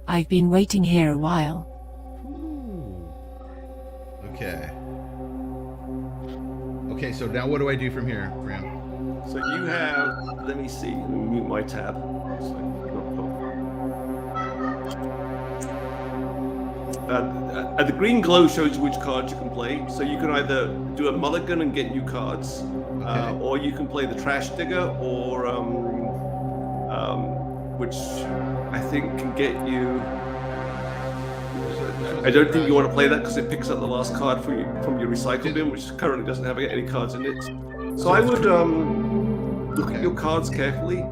I've been waiting here a while. Ooh. Okay. Okay, so now what do I do from here, Graham? So you have, let me mute my tab. The green glow shows you which cards you can play. So you can either do a mulligan and get new cards, or you can play the trash digger, or which I think can get you. I don't think you want to play that because it picks up the last card from your recycle bin, which currently doesn't have any cards in it. So I would look at your cards carefully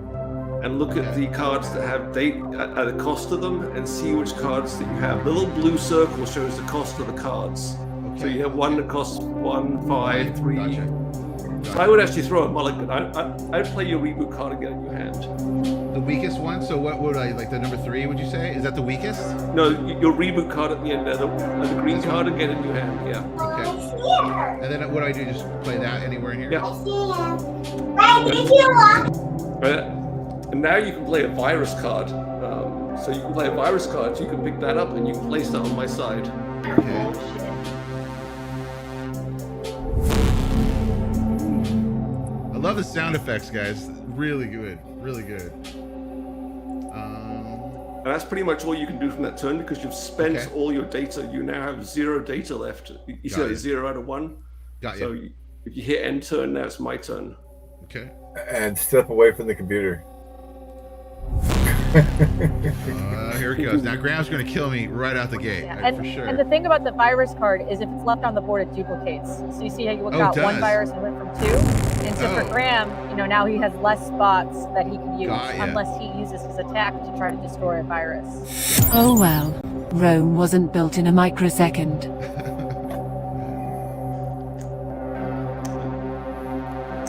and look at the cards that have date at the cost of them and see which cards that you have. The little blue circle shows the cost of the cards. So you have one that costs 1, 5, 3. Gotcha. So I would actually throw a mulligan. I'd play your reboot card again in your hand. The weakest one? So what would I, like the number 3, would you say? Is that the weakest? No, your reboot card at the end there, the green card again in your hand, yeah. Okay. And then what do I do? Just play that anywhere in here? Yeah. And now you can play a virus card. So you can play a virus card, so you can pick that up and you can place that on my side. Okay. I love the sound effects, guys. Really good. Really good. And that's pretty much all you can do from that turn because you've spent all your data. You now have 0 data left. You see 0 out of 1. Got you. So if you hit end turn, now it's my turn. Okay. And step away from the computer. Here it goes. Now Graham's going to kill me right out the gate, for sure. And the thing about the virus card is if it's left on the board, it duplicates. So you see how you got one virus and went from 2? And so for Graham, now he has less spots that he can use unless he uses his attack to try to destroy a virus. Oh well, Rome wasn't built in a microsecond.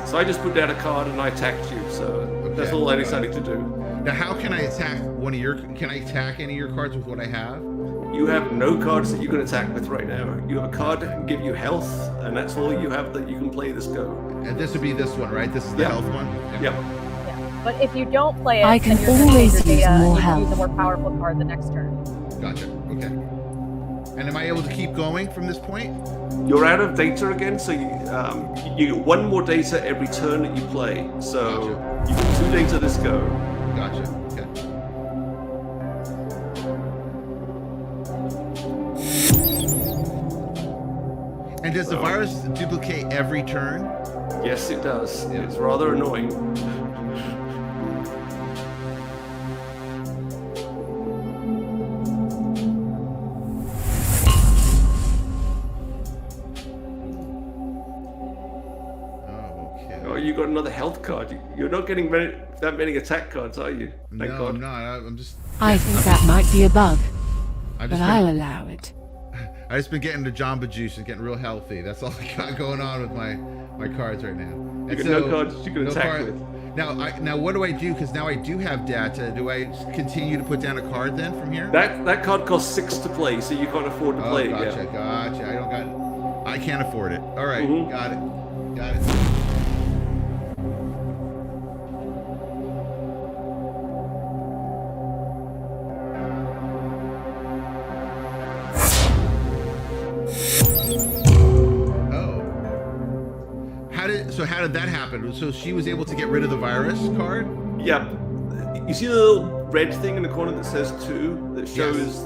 So I just put down a card and I attacked you. So that's all I decided to do. Now, how can I attack one of your? Can I attack any of your cards with what I have? You have no cards that you can attack with right now. You have a card that can give you health, and that's all you have that you can play this go. And this would be this one, right? This is the health one. Yep. Yeah. But if you don't play it, I can then you're gonna always lose your use data, more and you can use health. a more powerful card the next turn. Gotcha. Okay. And am I able to keep going from this point? You're out of data again, so you get one more data every turn that you play. So you get 2 data this go. Gotcha. Okay. And does the virus duplicate every turn? Yes, it does. It's rather annoying. Oh, you got another health card. You're not getting that many attack cards, are you? Thank No, God. I'm not. I'm just. I think that might be a bug, I've but just I'll been, allow it. I just been getting the Jamba Juice and getting real healthy. That's all I got going on with my cards right now. You got no cards you can attack with. Now what do I do? Because now I do have data. Do I continue to put down a card then from here? That card costs 6 to play, so you can't afford to play it yet. Gotcha. I can't afford it. All right, got it. How did that happen? So she was able to get rid of the virus card? Yeah. You see the little red thing in the corner that says 2? That shows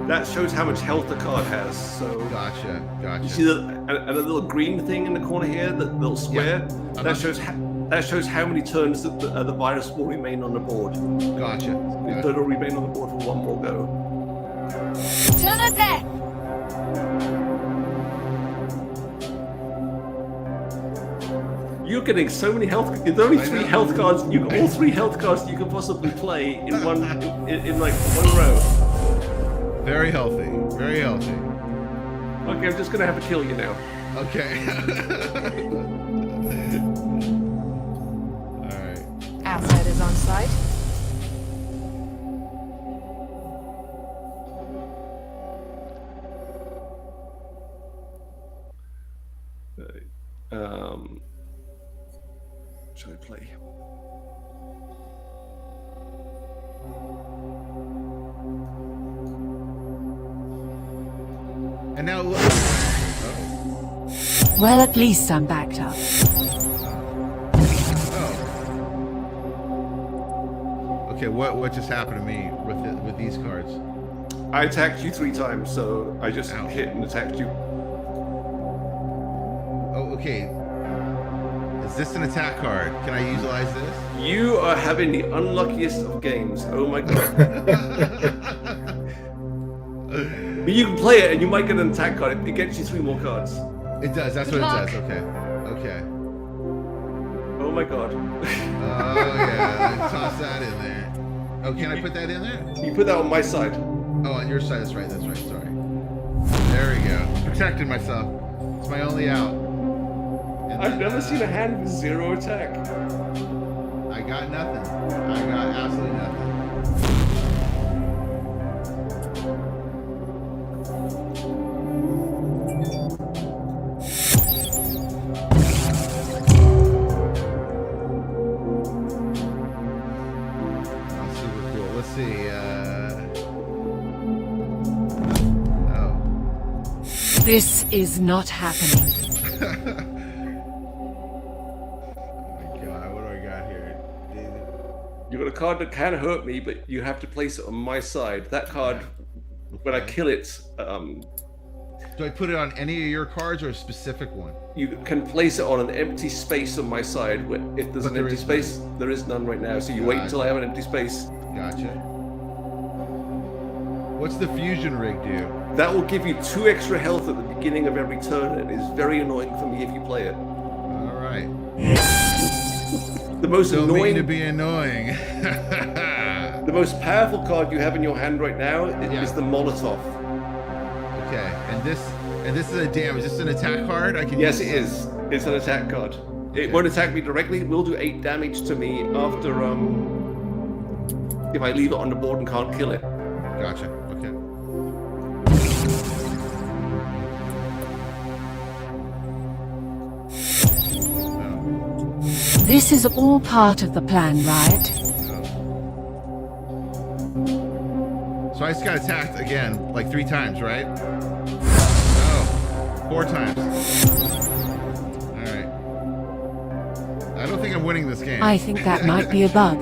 that shows how much health the card has. So Gotcha. You see and a little green thing in the corner here, that little square. Yeah. That shows how many turns that the virus will remain on the board. Gotcha. It'll remain on the board for 1 more go. To the deck! You're getting so many health. There's only 3 health cards. You all 3 health cards you can possibly play in one in like 1 row. Very healthy. Very healthy. Okay, I'm just gonna have to kill you now. Okay. All right. Asset is on site. Shall I play? And now look. Well, at least I'm backed up. Okay, what just happened to me with these cards? I attacked you 3 times, so I just hit and attacked you. Oh, okay. Is this an attack card? Can I utilize this? You are having the unluckiest of games. Oh my God. But you can play it and you might get an attack card. It gets you 3 more cards. It does. That's what it does. Okay. Okay. Oh my God. Oh yeah. Toss that in there. Oh, can I put that in there? You put that on my side. Oh, on your side. That's right. That's right. Sorry. There we go. Protected myself. It's my only out. I've never seen a hand with 0 attack. I got nothing. I got absolutely nothing. Oh, super cool. Let's see. This is not happening. You got a card that can hurt me, but you have to place it on my side. That card, when I kill it, do I put it on any of your cards or a specific one? You can place it on an empty space on my side. If there's an empty space, there is none right now. So you wait until I have an empty space. Gotcha. What's the fusion rig do? That will give you 2 extra health at the beginning of every turn. It is very annoying for me if you play it. All right. The most annoying to be annoying. The most powerful card you have in your hand right now is the Molotov. Okay, and this is a damage. Is this an attack card? I can. Yes, it is. It's an attack card. It won't attack me directly. It will do 8 damage to me after if I leave it on the board and can't kill it. Gotcha. Okay. This is all part of the plan, right? So I just got attacked again, like 3 times, right? Oh, 4 times. All right. I don't think I'm winning this game. I think that might be a bug.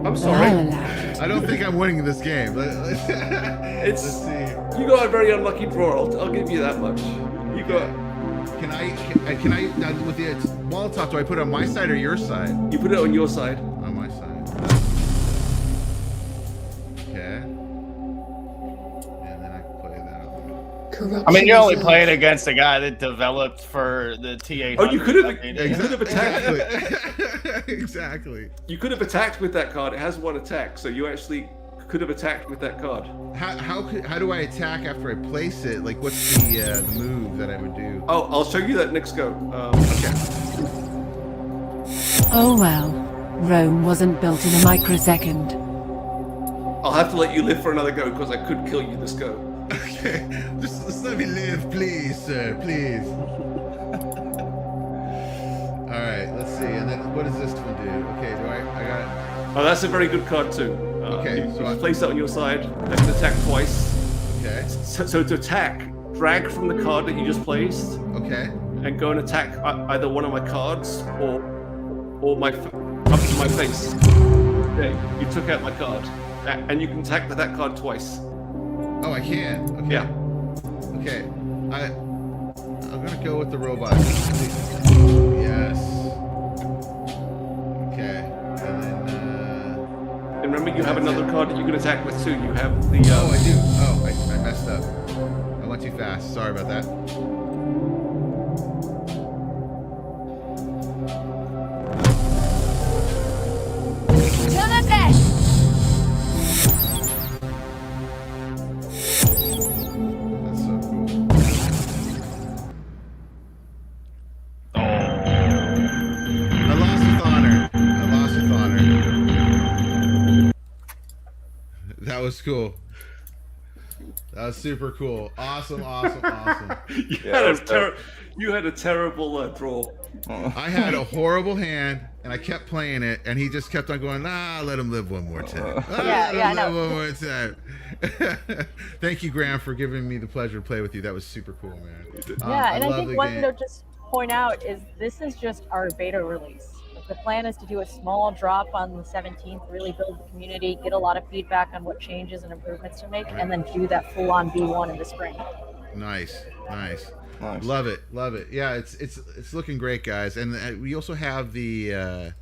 I'm sorry. I'll allow it. I don't think I'm winning this game. Let's see. You got a very unlucky draw. I'll give you that much. You got. Can I now with the Molotov? Do I put it on my side or your side? You put it on your side. On my side. Okay. And then I can play that. I mean, you're only playing against a guy that developed for the T800. Oh, you could have Exactly. attacked. Exactly. You could have attacked with that card. It has 1 attack, so you actually could have attacked with that card. How do I attack after I place it? Like, what's the move that I would do? Oh, I'll show you that next go. Okay. Oh well, Rome wasn't built in a microsecond. I'll have to let you live for another go because I could kill you this go. Okay, just let me live, please, sir, please. All right, let's see. And then what does this one do? Okay, I got it. Oh, that's a very good card too. Okay, you so just place that on your side. I can attack twice. Okay. So to attack, drag from the card that you just placed. Okay. And go and attack either one of my cards or my up to my face. Okay, you took out my card, and you can attack with that card twice. Oh, I can. Okay. Yeah. Okay. I'm gonna go with the robot. Yes. Okay. And then. And remember, you have another card that you can attack with too. You have the. Oh, I do. Oh, I messed up. I went too fast. Sorry about that. To the deck! That's so cool. I lost with honor. That was cool. That was super cool. Awesome. You had a terrible draw. I had a horrible hand, and I kept playing it, and he just kept on going, let him live one more time. One more time. Thank you, Graham, for giving me the pleasure to play with you. That was super cool, man. And I think one thing to just point out is this is just our beta release. The plan is to do a small drop on the 17th, really build the community, get a lot of feedback on what changes and improvements to make, and then do that full-on V1 in the spring. Nice. Love it. Yeah, it's looking great, guys. And we also have the let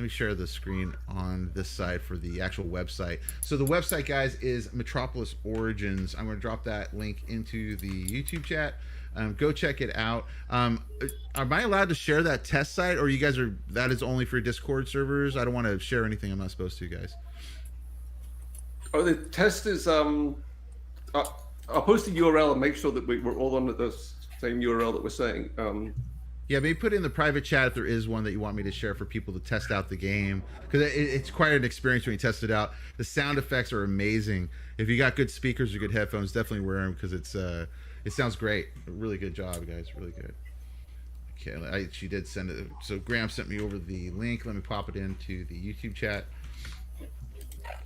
me share the screen on this side for the actual website. So the website, guys, is Metropolis Origins. I'm going to drop that link into the YouTube chat. Go check it out. Am I allowed to share that test site, or you guys that is only for Discord servers? I don't want to share anything I'm not supposed to, guys. Oh, the test is I'll post the URL and make sure that we're all on the same URL that we're saying. Yeah, maybe put in the private chat if there is one that you want me to share for people to test out the game, because it's quite an experience when you test it out. The sound effects are amazing. If you got good speakers or good headphones, definitely wear them because it sounds great. Really good job, guys. Really good. Okay, she did send it. So Graham sent me over the link. Let me pop it into the YouTube chat.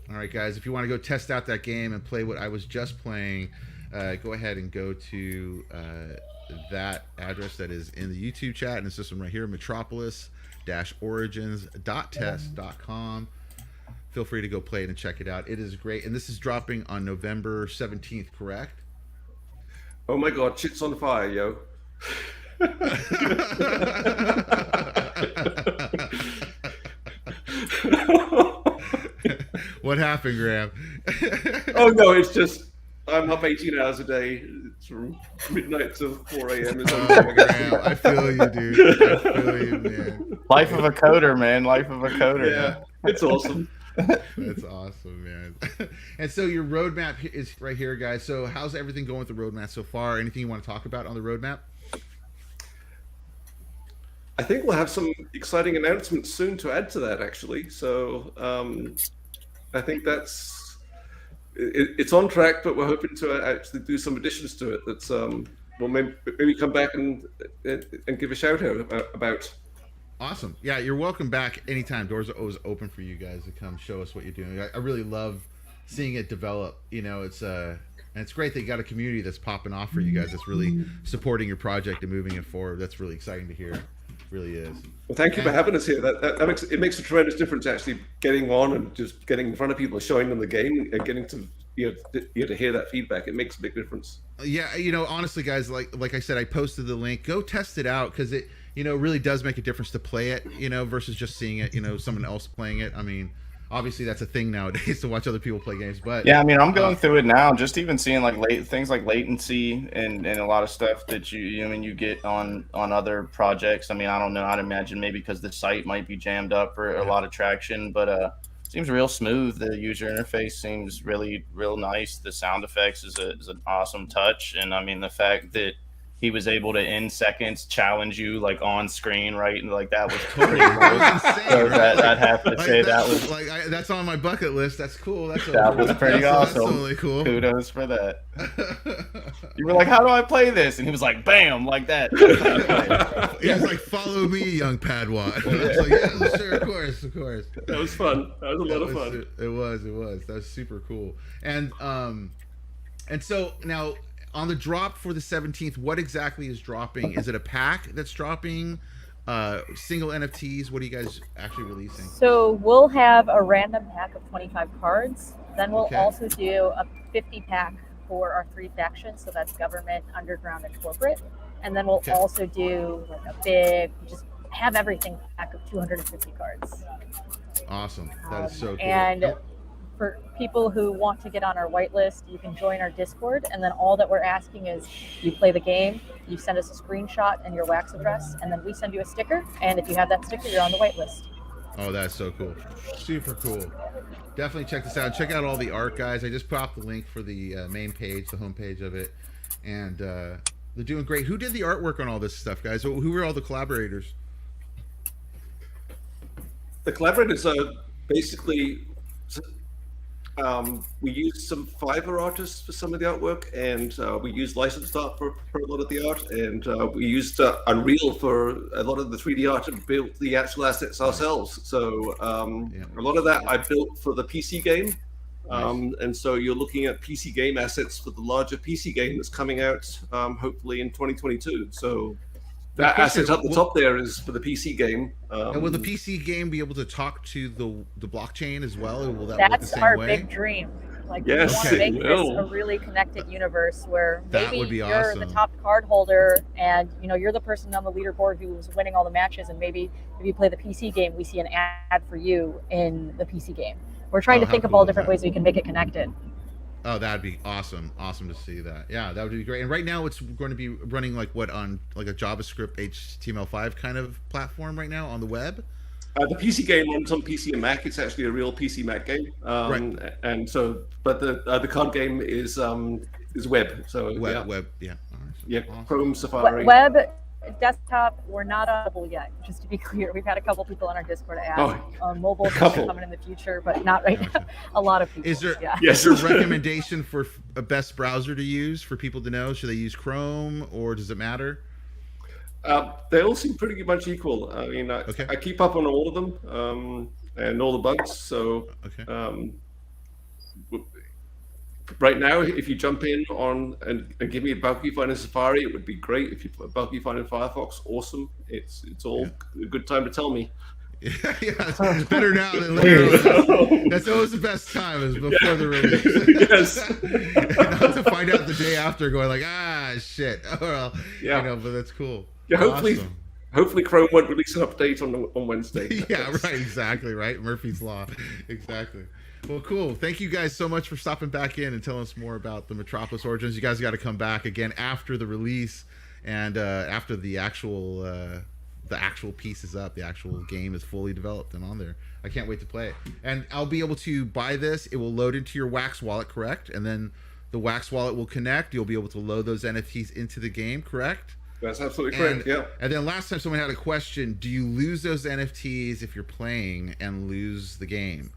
All right, guys, if you want to go test out that game and play what I was just playing, go ahead and go to that address that is in the YouTube chat, and it's this one right here, metropolis-origins.test.com. Feel free to go play it and check it out. It is great, and this is dropping on November 17th, correct? Oh my God, shit's on fire, yo. What happened, Graham? Oh no, it's just I'm up 18 hours a day. It's from midnight to 4 a.m. Graham, I feel you, dude. I feel you, man. Life of a coder, man. Life of a coder. Yeah, it's awesome. That's awesome, man. And so your roadmap is right here, guys. So how's everything going with the roadmap so far? Anything you want to talk about on the roadmap? I think we'll have some exciting announcements soon to add to that, actually. So I think it's on track, but we're hoping to actually do some additions to it. That's we'll maybe come back and give a shout out about. Awesome. Yeah, you're welcome back anytime. Doors are always open for you guys to come show us what you're doing. I really love seeing it develop. And it's great that you got a community that's popping off for you guys that's really supporting your project and moving it forward. That's really exciting to hear. It really is. Well, thank you for having us here. That makes a tremendous difference, actually, getting on and just getting in front of people, showing them the game, and getting to to hear that feedback. It makes a big difference. Yeah, honestly, guys, like I said, I posted the link. Go test it out because it really does make a difference to play it, versus just seeing it, someone else playing it. I mean, obviously that's a thing nowadays to watch other people play games, but yeah, I mean, I'm going through it now, just even seeing like things like latency and a lot of stuff that you get on other projects. I mean, I don't know. I'd imagine maybe because the site might be jammed up or a lot of traction, but seems real smooth. The user interface seems really real nice. The sound effects is an awesome touch, and I mean the fact that he was able to in seconds challenge you like on screen, right? And like that was totally insane. So I'd have to say that was that's on my bucket list. That's cool. That was pretty awesome. That's totally cool. Kudos for that. You were like, "How do I play this?" And he was like, "Bam!" like that. He was like, "Follow me, young Padawan." I was like, "Yeah, sure, of course." That was fun. That was a lot of fun. It was. That was super cool. And so now, on the drop for the 17th, what exactly is dropping? Is it a pack that's dropping? Single NFTs? What are you guys actually releasing? So we'll have a random pack of 25 cards. Then we'll also do a 50 pack for our 3 factions. So that's government, underground, and corporate. And then we'll also do like a big, just have everything pack of 250 cards. Awesome. That is so cool. And for people who want to get on our whitelist, you can join our Discord, and then all that we're asking is you play the game, you send us a screenshot and your wax address, and then we send you a sticker, and if you have that sticker, you're on the whitelist. Oh, that's so cool. Super cool. Definitely check this out. Check out all the art, guys. I just popped the link for the main page, the homepage of it, and they're doing great. Who did the artwork on all this stuff, guys? Who were all the collaborators? The collaborators are basically... we used some Fiverr artists for some of the artwork, and we used licensed art for a lot of the art, and we used Unreal for a lot of the 3D art and built the actual assets ourselves. So a lot of that I built for the PC game. And so you're looking at PC game assets for the larger PC game that's coming out hopefully in 2022. So that asset up the top there is for the PC game. And will the PC game be able to talk to the blockchain as well? Or will that That's work the same our way? big dream. Like, yes, we want to make this a really connected universe where maybe would be you're awesome. the top card holder and you're the person on the leaderboard who's winning all the matches, and maybe if you play the PC game, we see an ad for you in the PC game. We're trying to think of all different ways we can make it connected. Oh, that'd be awesome. Awesome to see that. Yeah, that would be great. And right now it's going to be running on like a JavaScript HTML5 kind of platform right now on the web. The PC game runs on PC and Mac. It's actually a real PC Mac game. Right. And so, but the card game is web. So web. Yeah. Yeah. Awesome. Chrome, Safari. Web, desktop, we're not on mobile yet, just to be clear. We've had a couple people on our Discord ask. Mobile is coming in the future, but not right now. A lot of people. Is there Yes. is there a recommendation for a best browser to use for people to know? Should they use Chrome or does it matter? They all seem pretty much equal. I mean, I keep up on all of them and all the bugs. So right now, if you jump in on and give me a bug you find in Safari, it would be great. If you put a bug you find in Firefox, awesome. It's all a good time to tell me. Yeah, it's better now than later. That's always the best time is before the release. Yes. Not to find out the day after, going like, shit. Oh, well, but that's cool. Yeah, hopefully Chrome won't release an update on Wednesday. Yeah, right, exactly, right? Murphy's Law, exactly. Well, cool. Thank you guys so much for stopping back in and telling us more about the Metropolis Origins. You guys got to come back again after the release and after the actual piece is up, the actual game is fully developed and on there. I can't wait to play it. And I'll be able to buy this. It will load into your Wax wallet, correct? And then the Wax wallet will connect. You'll be able to load those NFTs into the game, correct? That's absolutely correct. Yeah. And then last time someone had a question: do you lose those NFTs if you're playing and lose the game?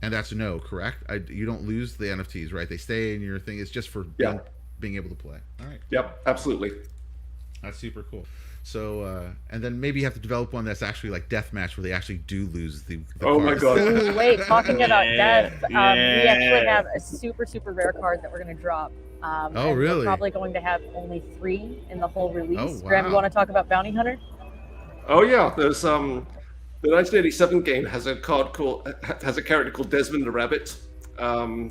And that's no, correct? You don't lose the NFTs, right? They stay in your thing. It's just for being able to play. All right. Yep. Absolutely. That's super cool. So, and then maybe you have to develop one that's actually like deathmatch, where they actually do lose the oh cards. my god! Ooh, wait, talking about death, we actually have a super rare card that we're going to drop. Oh, and really? We're probably going to have only 3 in the whole release. Oh, wow. Graham, you want to talk about Bounty Hunter? Oh yeah, there's the 1987 game has a character called Desmond the Rabbit,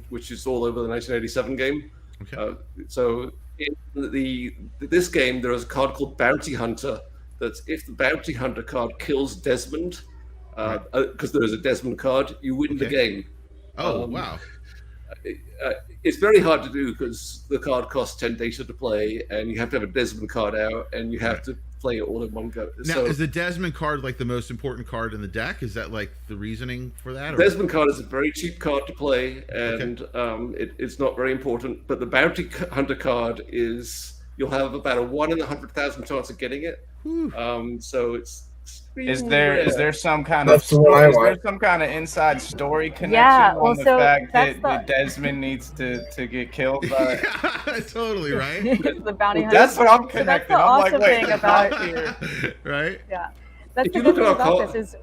which is all over the 1987 game. Okay. So in this game, there is a card called Bounty Hunter. That if the Bounty Hunter card kills Desmond, because there is a Desmond card, you win the game. Oh wow! It's very hard to do because the card costs 10 data to play, and you have to have a Desmond card out, and you have to play it all in one go. Now, So is the Desmond card like the most important card in the deck? Is that like the reasoning for that? Or? Desmond card is a very cheap card to play, and it's not very important. But the Bounty Hunter card is, you'll have about a 1 in 100,000 chance of getting it. So it's Is there some kind That's of what I is want. there some kind of inside story connection well, on the so fact that's that Desmond needs to get killed by Totally right. The Bounty Hunter. That's what I'm So connecting. that's the I'm like, awesome wait, thing about right? Yeah, that's If the you good look thing at our about call- this is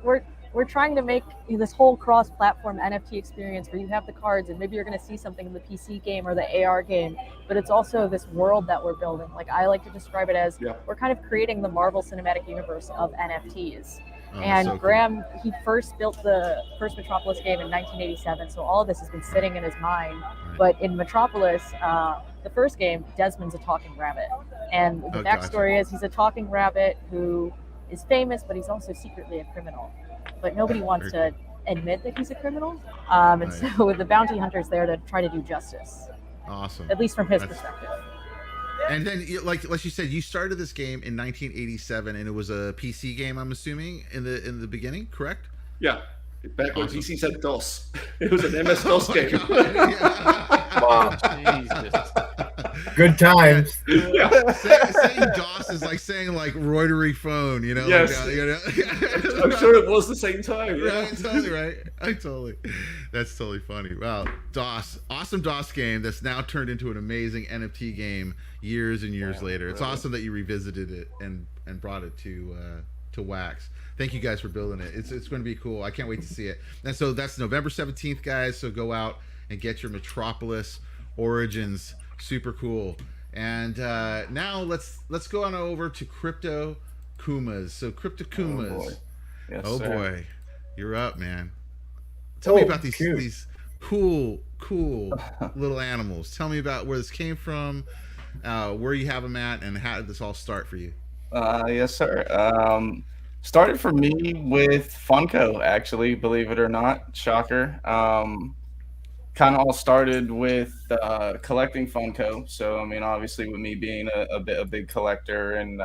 we're trying to make this whole cross-platform NFT experience where you have the cards and maybe you're going to see something in the PC game or the AR game, but it's also this world that we're building. Like I like to describe it as we're kind of creating the Marvel Cinematic Universe of NFTs. And so cool. Graham, he first built the first Metropolis game in 1987, so all of this has been sitting in his mind. But in Metropolis, the first game, Desmond's a talking rabbit. And the backstory is he's a talking rabbit who is famous, but he's also secretly a criminal. But nobody wants to admit that he's a criminal. And so the bounty hunter's there to try to do justice. Awesome. At least from his perspective. And then, like you said, you started this game in 1987, and it was a PC game, I'm assuming, in the beginning, correct? Yeah. Back when PC said DOS. It was an MS-DOS game. Wow. Jesus. Good times. Saying DOS is like saying like rotary phone, you know? Yes. Like, you know? I'm sure it was the same time. Yeah. Right, totally right. That's totally funny. Wow, DOS, awesome DOS game that's now turned into an amazing NFT game years and years later. It's awesome that you revisited it and brought it to Wax. Thank you guys for building it. It's going to be cool. I can't wait to see it. And so that's November 17th, guys. So go out and get your Metropolis Origins. Super cool. And now let's go on over to Krypto Kumas. So Krypto Kumas. Oh boy, you're up, man. Tell me about these cool little animals. Tell me about where this came from, where you have them at, and how did this all start for you? Yes, sir. Started for me with Funko, actually, believe it or not. Shocker. Kind of all started with collecting Funko. So, I mean, obviously with me being a big collector, and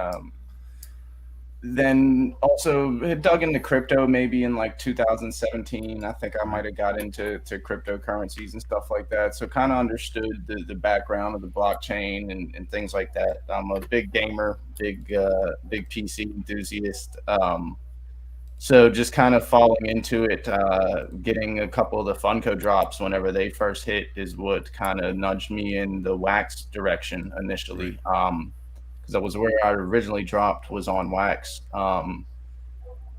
then also had dug into crypto maybe in like 2017. I think I might have got into cryptocurrencies and stuff like that. So kind of understood the background of the blockchain and things like that. I'm a big gamer, big PC enthusiast. So just kind of falling into it, getting a couple of the Funko drops whenever they first hit is what kind of nudged me in the Wax direction initially. Because that was where I originally dropped, was on Wax.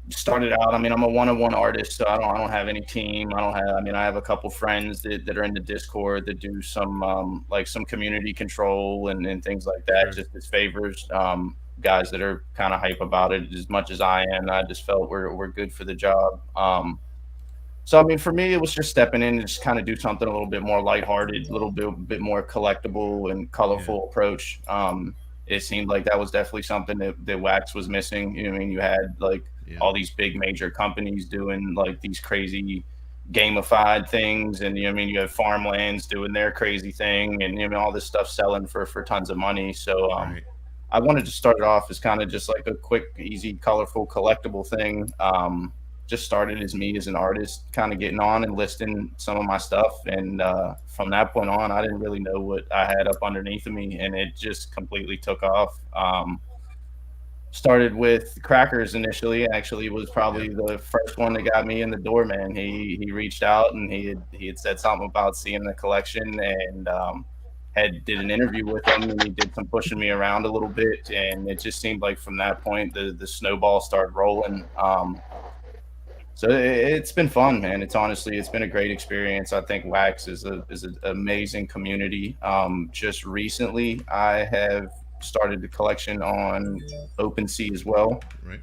Started out, I mean, I'm a one-on-one artist, so I don't have any team. I have a couple friends that are in the Discord that do some like some community control and things like that, just as favors. Guys that are kind of hype about it as much as I am. I just felt we're good for the job. So I mean, for me, it was just stepping in and just kind of do something a little bit more lighthearted, a little bit more collectible and colorful approach. It seemed like that was definitely something that Wax was missing. You know what I mean? You had like all these big major companies doing like these crazy gamified things, and you know what I mean, you have farmlands doing their crazy thing, and you know all this stuff selling for tons of money. So I wanted to start it off as kind of just like a quick, easy, colorful, collectible thing. Just started as me as an artist, kind of getting on and listing some of my stuff. And from that point on, I didn't really know what I had up underneath of me, and it just completely took off. started with Crackers initially. Actually, was probably the first one that got me in the door, man. He reached out and he had said something about seeing the collection and did an interview with him, and he did some pushing me around a little bit, and it just seemed like from that point the snowball started rolling. So it's been fun, man. It's been a great experience. I think Wax is an amazing community. Just recently, I have started the collection on OpenSea as well. Right.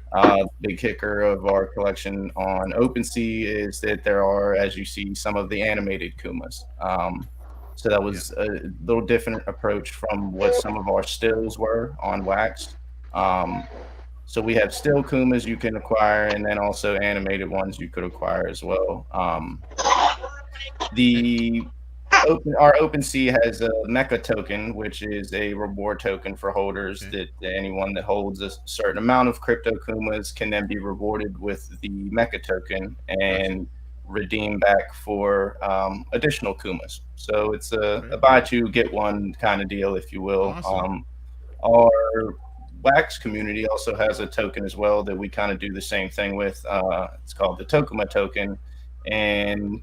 Big kicker of our collection on OpenSea is that there are, as you see, some of the animated Kumas. So that was a little different approach from what some of our stills were on Wax. So we have still Kumas you can acquire, and then also animated ones you could acquire as well. Our OpenSea has a Mecha token, which is a reward token for holders that anyone that holds a certain amount of Krypto Kumas can then be rewarded with the Mecha token and redeem back for additional Kumas. So it's a buy two, get one kind of deal, if you will. Awesome. Our Wax community also has a token as well that we kind of do the same thing with. It's called the Tokuma token, and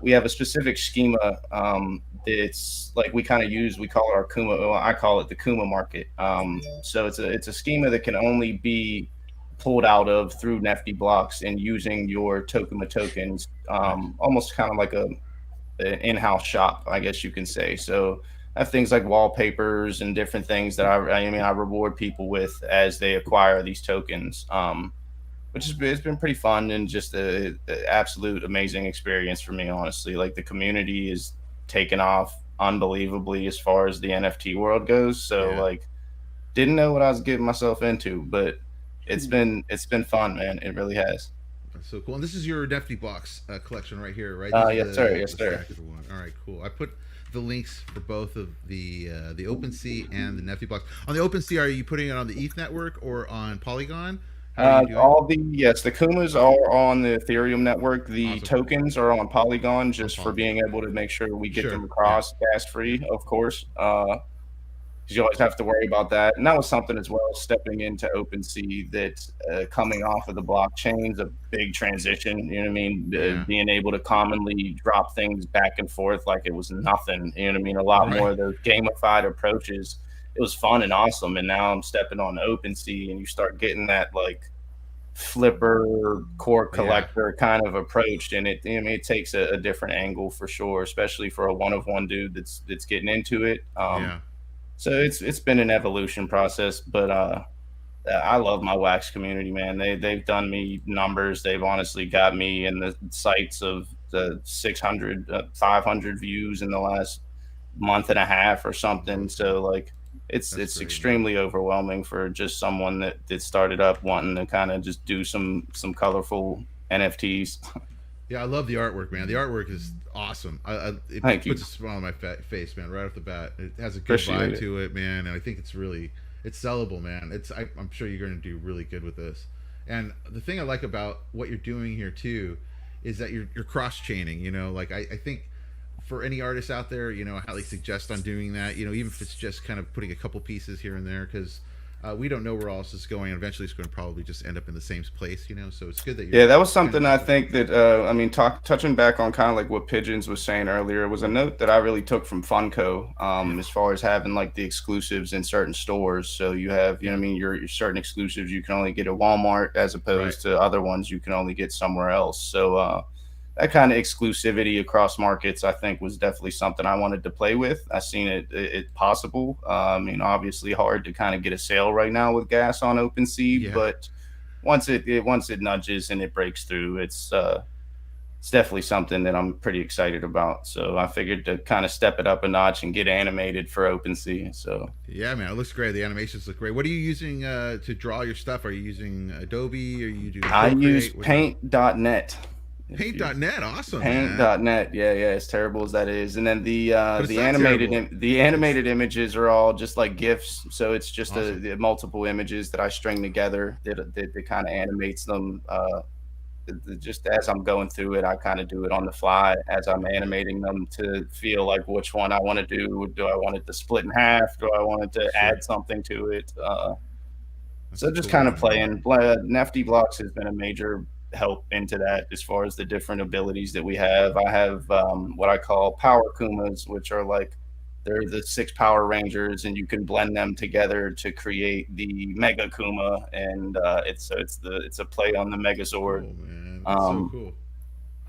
we have a specific schema that's like we kind of use. We call it our Kuma. Well, I call it the Kuma market. So it's a schema that can only be pulled out of through Nifty blocks and using your Tokuma tokens, almost kind of like an in-house shop, I guess you can say. So I have things like wallpapers and different things that I reward people with as they acquire these tokens, which it's been pretty fun and just an absolute amazing experience for me, honestly. Like the community is taken off unbelievably as far as the NFT world goes. So like, didn't know what I was getting myself into, but it's been fun, man. It really has. That's so cool. And this is your Nifty Box collection right here, right? Yes, sir. Yes, sir. All right, cool. I put the links for both of the OpenSea and the Nifty Blocks. On the OpenSea, are you putting it on the ETH network or on Polygon? The Kumas are on the Ethereum network. The tokens are on Polygon, just for being able to make sure we get them across gas free, of course. Because you always have to worry about that. And that was something as well, stepping into OpenSea, that coming off of the blockchain is a big transition. You know what I mean? Being able to commonly drop things back and forth like it was nothing. You know what I mean? A lot more of those gamified approaches. It was fun and awesome. And now I'm stepping on OpenSea, and you start getting that like flipper core collector kind of approach, and it takes a different angle for sure, especially for a one-of-one dude that's getting into it. So it's been an evolution process, but I love my Wax community, man. They've done me numbers. They've honestly got me in the sights of the 600, 500 views in the last month and a half or something. So like it's extremely overwhelming for just someone that started up wanting to kind of just do some colorful NFTs. Yeah, I love the artwork, man. The artwork is awesome. It puts a smile on my face, man, right off the bat. It has a good vibe to it, man, and I think it's sellable, man. I'm sure you're going to do really good with this. And the thing I like about what you're doing here too is that you're cross-chaining. You know, like I think for any artists out there, you know, I highly suggest on doing that. You know, even if it's just kind of putting a couple pieces here and there, because we don't know where else it's going, and eventually it's going to probably just end up in the same place, you know. So it's good that you're that was something I think that touching back on kind of like what Pigeons was saying earlier, was a note that I really took from Funko, as far as having like the exclusives in certain stores. So you have, you know what I mean, your certain exclusives you can only get at Walmart, as opposed to other ones you can only get somewhere else. So that kind of exclusivity across markets, I think, was definitely something I wanted to play with. I seen it possible. I mean, obviously hard to kind of get a sale right now with gas on OpenSea, but once it nudges and it breaks through, it's definitely something that I'm pretty excited about. So I figured to kind of step it up a notch and get animated for OpenSea. So yeah, man, it looks great. The animations look great. What are you using to draw your stuff? Are you using Adobe? Or you do? I use Paint.net. Paint.net, awesome. Paint.net, yeah, as terrible as that is. And then the animated images are all just like GIFs, so it's just the multiple images that I string together that kind of animates them. Just as I'm going through it, I kind of do it on the fly as I'm animating them to feel like which one I want to do. Do I want it to split in half? Do I want it to add something to it? So just kind of playing. Nifty Blocks has been a major help into that as far as the different abilities that we have. I have what I call Power Kumas, which are like they're the 6 Power Rangers, and you can blend them together to create the Mega Kuma, and it's a play on the Megazord. Oh, man. That's so cool.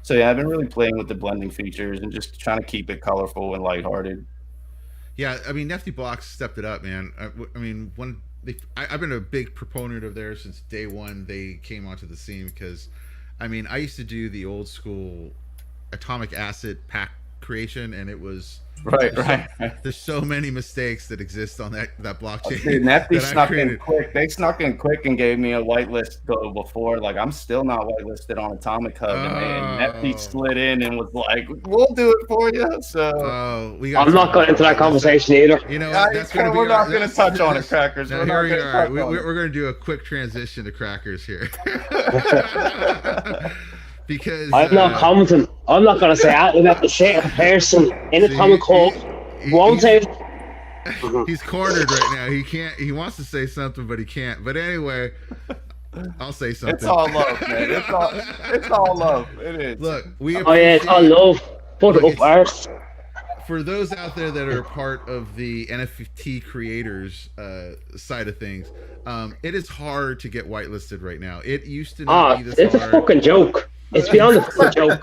So yeah, I've been really playing with the blending features and just trying to keep it colorful and lighthearted. Yeah, I mean, Nifty Blocks stepped it up, man. I mean, I've been a big proponent of theirs since day one they came onto the scene, because, I mean, I used to do the old school atomic acid pack creation, and it was right. There's so many mistakes that exist on that blockchain. Dude, Nifty snuck in quick. They snuck in quick and gave me a whitelist go before. Like, I'm still not whitelisted on Atomic Hub, and Nifty slid in and was like, "We'll do it for you." So I'm not going into that conversation either. You know, we're not going to touch on it, Crackers. Now, here we are. We're going to do a quick transition to Crackers here. Because I'm not commenting. I'm not going to say anything about the certain person in Atomic Hub. Won't say. He's cornered right now. He can't. He wants to say something, but he can't. But anyway, I'll say something. It's all love, man. It's all love. It is. Look, it's all love. Put it up ours. For those out there that are part of the NFT creators side of things, it is hard to get whitelisted right now. It used to not be this hard. It's a fucking joke. It's beyond a fucking joke.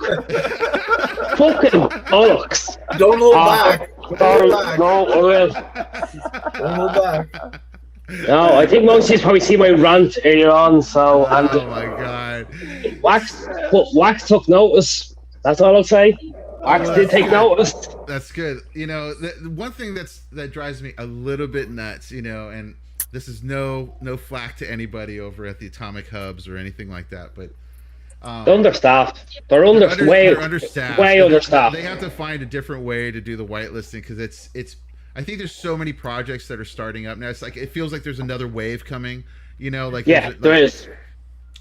Fucking bollocks. Don't hold back. No, I will. Don't hold back. No, I think most of you probably see my rant earlier on, so... Oh my god. Wax took notice. That's all I'll say. Wax did take notice. That's good. You know, the one thing that drives me a little bit nuts, you know, and this is no flack to anybody over at the Atomic Hubs or anything like that, but they're understaffed. They're understaffed. Way understaffed. They have to find a different way to do the whitelisting, because it's. I think there's so many projects that are starting up now. It's like it feels like there's another wave coming. You know, like there is.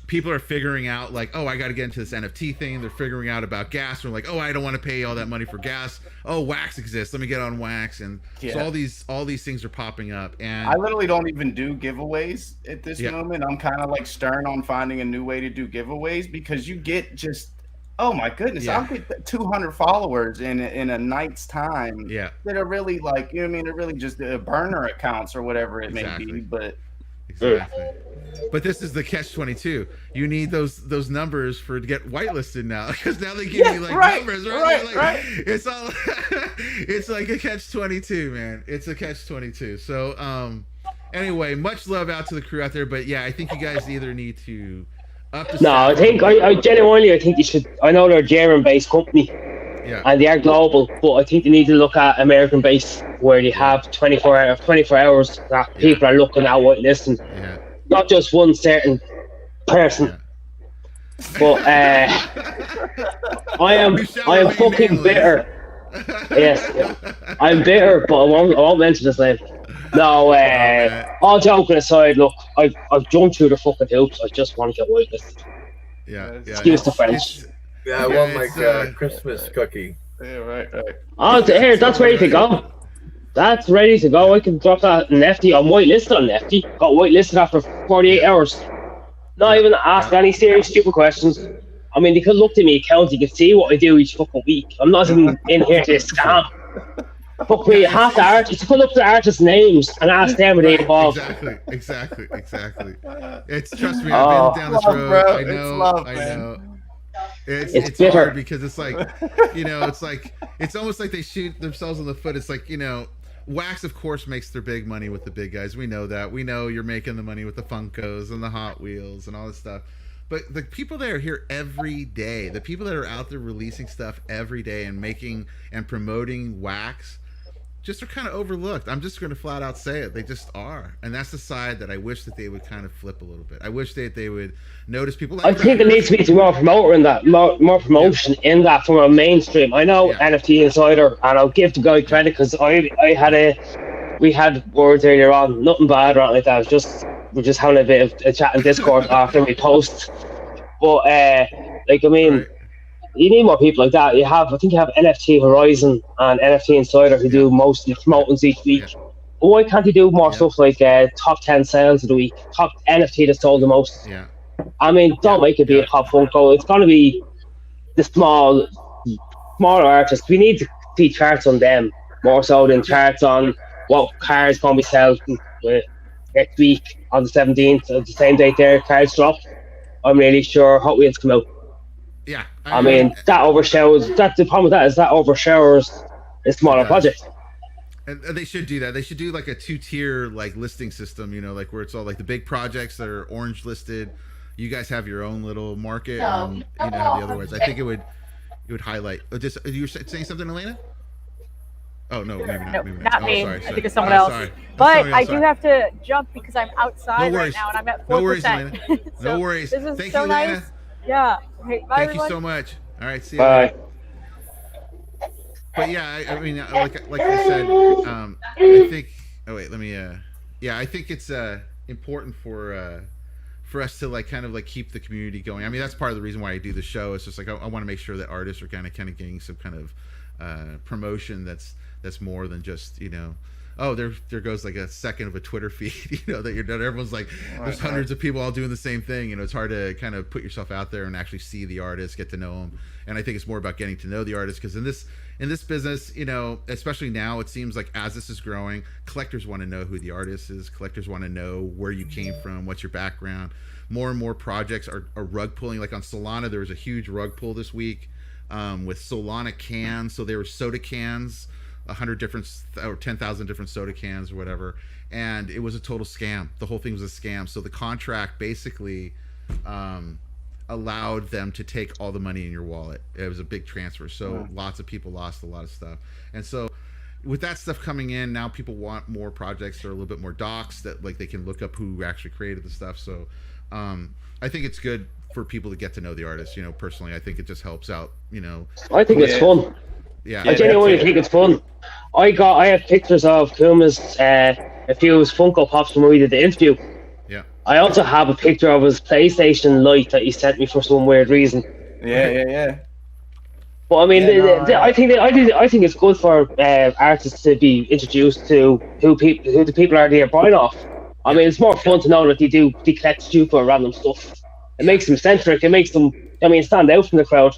People are figuring out like, oh, I got to get into this NFT thing. They're figuring out about gas. They're like, oh, I don't want to pay all that money for gas. Oh, Wax exists. Let me get on Wax. And so all these things are popping up. And I literally don't even do giveaways at this moment. I'm kind of like stern on finding a new way to do giveaways, because you get just, oh my goodness, I'll get 200 followers in a night's time. Yeah, that are really like, you know what I mean? They're really just burner accounts or whatever it may be. But exactly. But this is the catch-22. You need those numbers to get whitelisted now, because now they give you like numbers, right? Like, it's all it's like a catch-22, man. It's a catch-22. So anyway, much love out to the crew out there. But yeah, I think you guys either need to up the. No, I think I genuinely think you should. I know they're a German-based company. Yeah. And they are global, but I think they need to look at American base, where they have 24 hours that people are looking at whitelisting. Yeah. Not just one certain person. But I am fucking bitter. Yes. I'm bitter, but I won't mention his name. No, all joking aside, look, I've jumped through the fucking hoops. I just want to get whitelisted. Excuse the French. Yeah, I want like Christmas cookie. Yeah, right. Oh, here, that's ready to go. That's ready to go. I can drop that NFT. I'm whitelisted on NFT. Got whitelisted after 48 hours. Not even asked any serious, stupid questions. I mean, they could look at my account. You can see what I do each fucking week. I'm not even in here to scam. Fuck me, half the artists. Put up the artists' names and ask them where they involved. Exactly. It's trust me, I've been down this road. Bro. I know. It's love, I man. know. It's bitter. hard because it's like, you know, it's almost like they shoot themselves in the foot. It's like, you know, Wax, of course, makes their big money with the big guys. We know that. We know you're making the money with the Funkos and the Hot Wheels and all this stuff. But the people that are here every day, the people that are out there releasing stuff every day and making and promoting Wax, just are kind of overlooked. I'm just going to flat out say it. They just are. And that's the side that I wish that they would kind of flip a little bit. I wish that they would notice people. Like I think there needs to be more promoter in that, more promotion in that from a mainstream. I know NFT Insider, and I'll give the guy credit, because we had words earlier on, nothing bad or anything like that. We're just having a bit of a chat in Discord after we post. But like, I mean, you need more people like that. I think you have NFT Horizon and NFT Insider who do most of the promotings each week. why can't he do more stuff like top 10 sales of the week, top NFT that sold the most? Yeah. I mean, don't make it be a Pop Funko. It's going to be the smaller artists. We need to see charts on them more so than charts on what cars going to be selling next week on the 17th, the same date there, cards drop. I'm really sure Hot Wheels come out. Yeah. I mean, that overshadows. The problem with that is that overshadows a smaller project. And they should do that. They should do like a 2-tier like listing system, you know, like where it's all like the big projects that are orange listed. You guys have your own little market, and you know have the other ones. I think it would highlight. Just you were saying something, Elena? Oh no, maybe not. No, maybe not oh, me. sorry, I think it's someone else. Sorry. But Sorry, I do have to jump because I'm outside No right worries. now and I'm at 4%. No worries, Elena. So No worries. This is Thank so you, Elena. nice. Yeah. Hey, bye, Thank everyone. you so much. All right, see you. Bye. Later. But yeah, I mean, like I said, I think. Oh wait, let me. Yeah, I think it's important for us to like kind of like keep the community going. I mean, that's part of the reason why I do the show. It's just like I want to make sure that artists are kind of getting some kind of promotion that's more than just, you know, oh, there goes like a second of a Twitter feed, you know, that you're done. Everyone's like, there's hundreds of people all doing the same thing. You know, it's hard to kind of put yourself out there and actually see the artists, get to know them. And I think it's more about getting to know the artists, because in this business, you know, especially now, it seems like as this is growing, collectors want to know who the artist is. Collectors want to know where you came from, what's your background. More and more projects are rug pulling. Like on Solana, there was a huge rug pull this week with Solana cans. So there were soda cans, 100 different or 10,000 different soda cans or whatever, and it was a total scam. The whole thing was a scam. So the contract basically allowed them to take all the money in your wallet. It was a big transfer, so lots of people lost a lot of stuff. And so with that stuff coming in, now people want more projects that are a little bit more docs, that like they can look up who actually created the stuff. So I think it's good for people to get to know the artists. You know, personally, I think it just helps out, you know. I think it's fun. Yeah, I genuinely think it's fun. I have pictures of Kumas, a few of his Funko Pops from when we did the interview. Yeah. I also have a picture of his PlayStation Lite that he sent me for some weird reason. Yeah. But I mean, I think it's good for artists to be introduced to who the people are they're buying off. I mean, it's more fun to know that they collect stupid or random stuff. It makes them centric. It makes them, stand out from the crowd.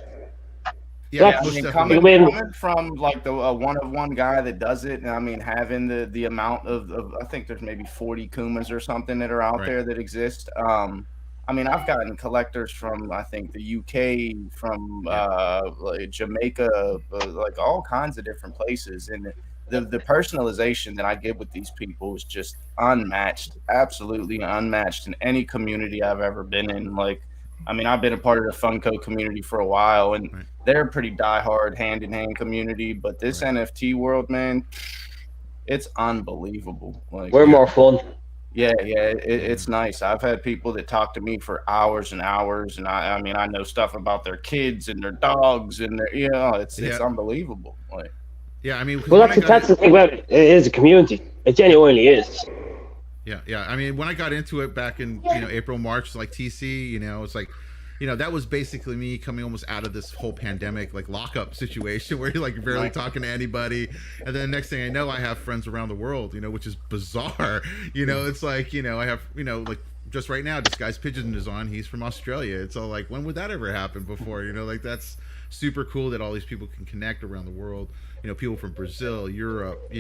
Yeah, I mean, coming from like the one-of-one guy that does it, and I mean, having the amount of I think there's maybe 40 Kumas or something that are out there that exist. I mean, I've gotten collectors from, I think, the UK, from like Jamaica, like all kinds of different places, and the personalization that I get with these people is just unmatched, absolutely unmatched in any community I've ever been in. Like, I mean, I've been a part of the Funko community for a while, and they're a pretty diehard hand-in-hand community. But this NFT world, man, it's unbelievable. Like, we're more fun. Yeah, it's nice. I've had people that talk to me for hours and hours, and I mean, I know stuff about their kids and their dogs, and their, it's unbelievable. Like, yeah, I mean, well, that's the thing about it. It is a community. It genuinely is. Yeah. I mean, when I got into it back in April, March, like TC, it's like, that was basically me coming almost out of this whole pandemic like lockup situation where you're like barely talking to anybody, and then the next thing I know, I have friends around the world, which is bizarre. It's like I have like just right now, this guy's Pigeons is on. He's from Australia. It's all like, when would that ever happen before? Like that's super cool that all these people can connect around the world. People from Brazil, Europe,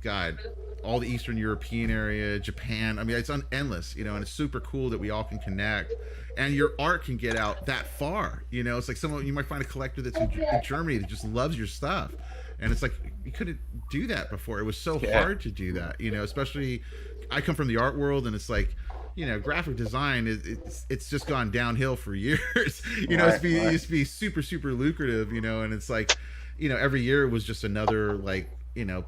God, all the Eastern European area, Japan. I mean, it's endless, and it's super cool that we all can connect, and your art can get out that far. It's like you might find a collector that's in Germany that just loves your stuff, and it's like you couldn't do that before. It was so hard to do that, especially I come from the art world, and it's like, graphic design it's just gone downhill for years. It used to be super, super lucrative, and it's like, every year it was just another like,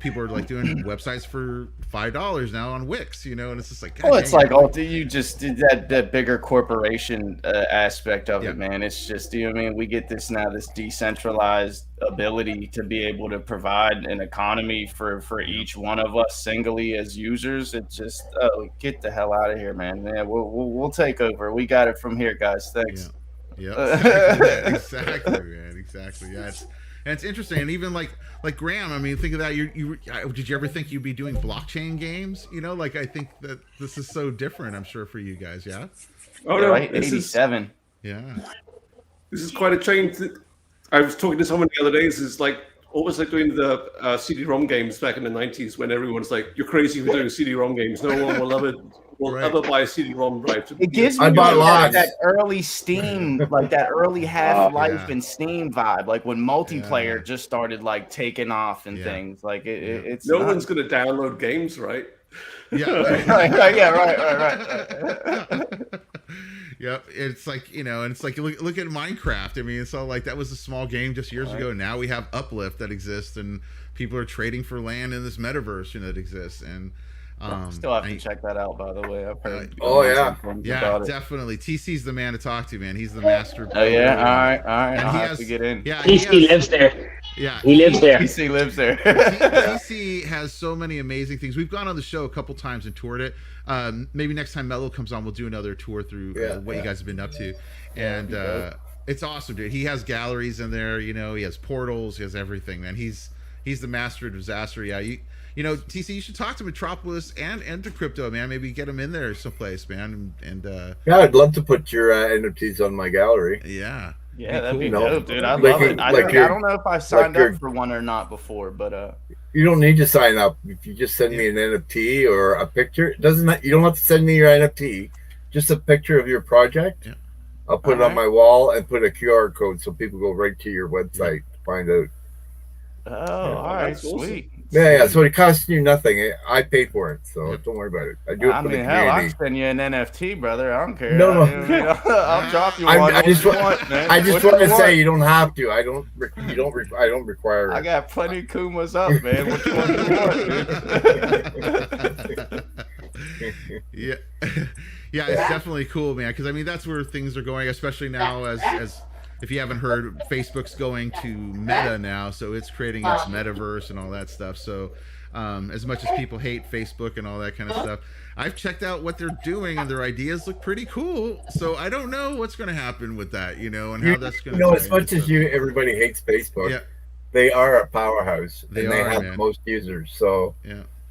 people are like doing websites for $5 now on Wix, and it's just like, well, it's like, you just did that bigger corporation aspect of it, man. It's just, we get this decentralized ability to be able to provide an economy for each one of us singly as users. It's just, get the hell out of here, man. Yeah, we'll take over. We got it from here, guys. Thanks. Yeah, exactly, man. Exactly. Yeah, And it's interesting, and even like Graham. I mean, think of that. Did you ever think you'd be doing blockchain games? You know, like I think that this is so different. I'm sure for you guys, yeah. Oh yeah, no, right? 87. This is quite a change. I was talking to someone the other day. This is like almost like doing the CD-ROM games back in the 90s when everyone's like, "You're crazy for doing CD-ROM games. No one will ever buy a CD-ROM drive." It gives me that early Steam, like that early Half-Life and Steam vibe, like when multiplayer just started like taking off and things. Like it's no one's gonna download games, right? Yeah, right. Yep, it's like, you know, and it's like look at Minecraft. I mean, it's all like that was a small game just years ago. Now we have Uplift that exists, and people are trading for land in this metaverse, you know, that exists. And still have to check that out, by the way. I've heard definitely. TC's the man to talk to, man. He's the master. Oh yeah, all right. And I'll have to get in. Yeah, TC lives there. Yeah, he lives there. TC lives there. TC has so many amazing things. We've gone on the show a couple times and toured it. Maybe next time Mello comes on, we'll do another tour through what you guys have been up to. And it's awesome, dude. He has galleries in there. You know, he has portals. He has everything, man. He's the master of disaster. Yeah, you know, TC, you should talk to Metropolis and to Crypto, man. Maybe get him in there someplace, man. And yeah, I'd love to put your NFTs on my gallery. Yeah. Yeah, that'd be dope, dude. I love it. I don't know if I signed up for one or not before, but you don't need to sign up. If you just send me an NFT or a picture, you don't have to send me your NFT. Just a picture of your project. Yeah. I'll put it on my wall and put a QR code so people go right to your website to find out. Oh, all right, sweet. Yeah. So it costs you nothing. I paid for it, so don't worry about it. I do it for the community. Hell, I'll send you an NFT, brother. I don't care. No. I'll drop you one. I just want to say you don't have to. I don't require it. I got plenty of Kumas up, man. What you want? Yeah. Yeah, it's definitely cool, man. Because I mean, that's where things are going, especially now as if you haven't heard, Facebook's going to Meta now, so it's creating its metaverse and all that stuff. So as much as people hate Facebook and all that kind of stuff, I've checked out what they're doing, and their ideas look pretty cool. So I don't know what's going to happen with that, you know, and how that's going to. You know, as much as everybody hates Facebook, they are a powerhouse, and they have the most users. So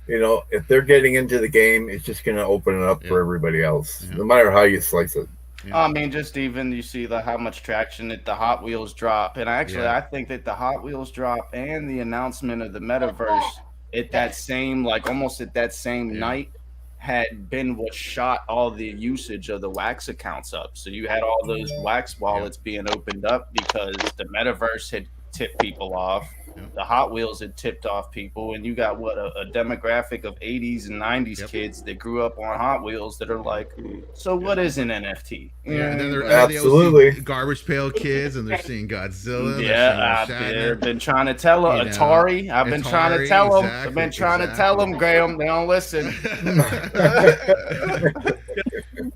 you know, if they're getting into the game, it's just going to open it up for everybody else, no matter how you slice it. Yeah. I mean, just even you see how much traction that the Hot Wheels drop, and actually, I think that the Hot Wheels drop and the announcement of the metaverse at that same, almost at that same night, had been what shot all the usage of the Wax accounts up. So you had all those Wax wallets being opened up because the metaverse had tipped people off. The Hot Wheels had tipped off people, and you got a demographic of 80s and 90s kids that grew up on Hot Wheels that are like, so what is an NFT? And then they're Garbage Pail Kids, and they're seeing Godzilla. I've been trying to tell them. Atari. I've been trying to tell them. I've been trying to tell them, Graham. They don't listen.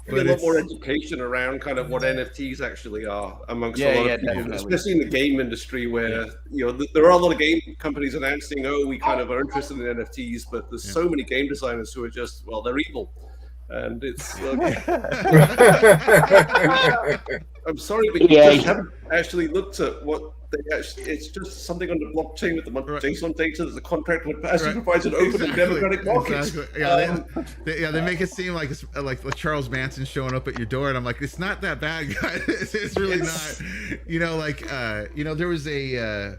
A lot more education around kind of what NFTs actually are amongst a lot of people, especially in the game industry, where you know there are a lot of game companies announcing, "Oh, we kind of are interested in NFTs," but there's so many game designers who are just, well, they're evil, and it's. I'm sorry, but you just haven't actually looked at what they actually. It's just something on the blockchain with the JSON data. There's a contract that actually provides an open and democratic market. Yeah, they make it seem like it's like Charles Manson showing up at your door, and I'm like, it's not that bad, guys. It's really not. You know, there was a.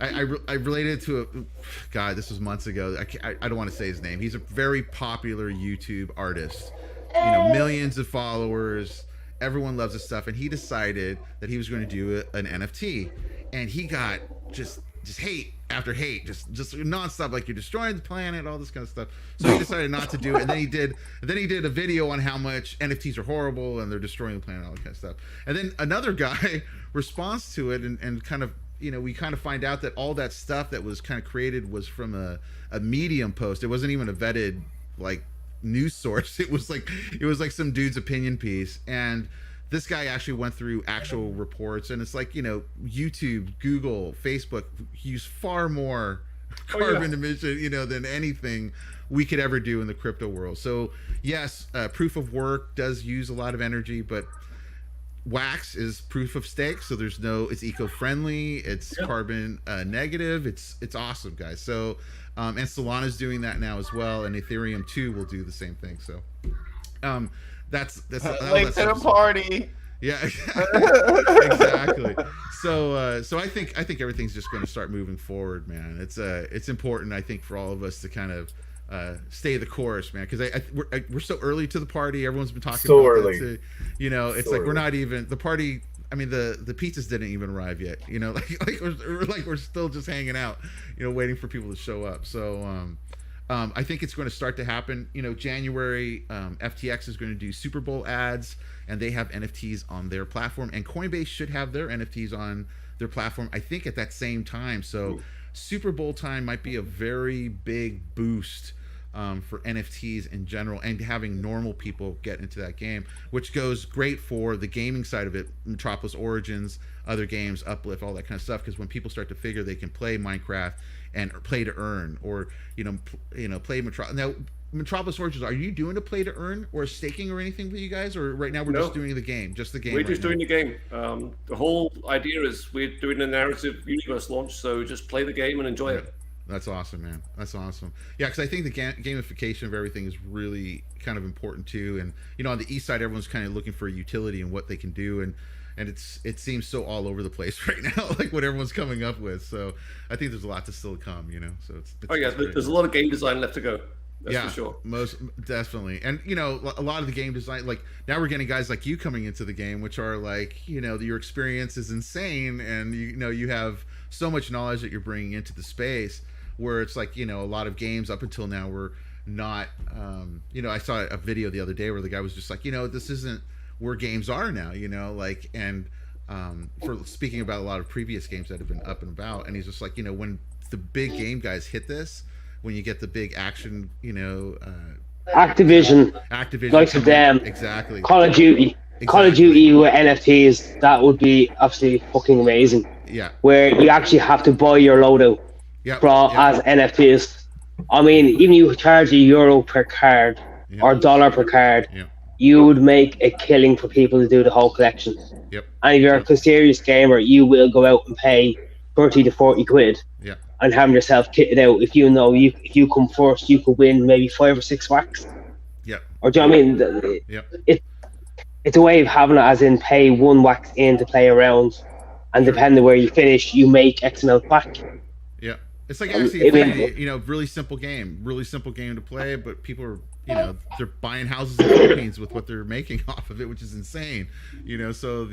I related to God. This was months ago. I don't want to say his name. He's a very popular YouTube artist. You know, millions of followers. Everyone loves his stuff, and he decided that he was going to do an NFT, and he got just hate after hate, just nonstop, like you're destroying the planet, all this kind of stuff. So he decided not to do it, and then he did a video on how much NFTs are horrible and they're destroying the planet, all that kind of stuff. And then another guy responds to it, and kind of, you know, we kind of find out that all that stuff that was kind of created was from a Medium post. It wasn't even a vetted news source. It was like some dude's opinion piece, and this guy actually went through actual reports, and it's like, you know, YouTube, Google, Facebook use far more carbon emission, you know, than anything we could ever do in the crypto world. So yes, proof of work does use a lot of energy, but Wax is proof of stake, so it's eco-friendly, it's carbon negative, it's awesome, guys. So and Solana's doing that now as well, and Ethereum too will do the same thing. So that's late to the party. Yeah, exactly. So I think everything's just going to start moving forward, man. It's important, I think, for all of us to kind of stay the course, man, because we're so early to the party. Everyone's been talking so about early. That, it's like we're not even the party. I mean, the pizzas didn't even arrive yet. We're still just hanging out, waiting for people to show up. So I think it's going to start to happen. January, FTX is going to do Super Bowl ads, and they have NFTs on their platform, and Coinbase should have their NFTs on their platform, I think, at that same time. So Super Bowl time might be a very big boost for NFTs in general, and having normal people get into that game, which goes great for the gaming side of it, Metropolis Origins, other games, Uplift, all that kind of stuff, because when people start to figure they can play Minecraft and play to earn, or play Metropolis Origins, are you doing a play to earn or staking or anything with you guys, or right now we're just doing the game, just the game? We're just doing the game. The whole idea is we're doing a narrative universe launch, so just play the game and enjoy it. That's awesome, man. That's awesome. Yeah, because I think the gamification of everything is really kind of important too. And on the east side, everyone's kind of looking for utility and what they can do, and it seems so all over the place right now, like what everyone's coming up with. So I think there's a lot to still come, So it's there's a lot of game design left to go. That's for sure. Most definitely. And a lot of the game design, like now we're getting guys like you coming into the game, which are like, your experience is insane, and you have so much knowledge that you're bringing into the space, where it's like, a lot of games up until now were not, I saw a video the other day where the guy was just like, this isn't where games are now, and for speaking about a lot of previous games that have been up and about, and he's just like, when the big game guys hit this, when you get the big action, Activision, likes of them, exactly, Call of Duty, Call of Duty with NFTs, that would be absolutely fucking amazing. Yeah, where you actually have to buy your loadout as NFTs. I mean, even you charge €1 per card or $1 per card, you would make a killing for people to do the whole collection. Yep. And if you're a serious gamer, you will go out and pay 30 to 40 quid. Yeah. And have yourself kitted out. If if you come first, you could win maybe 5 or 6 wax. Yeah. Or do you know what I mean? Yeah. It's a way of having it, as in pay 1 wax in to play around, and depending where you finish, you make X amount back. Yeah. It's like actually really simple game to play, but people are, they're buying houses in the Philippines with what they're making off of it, which is insane. So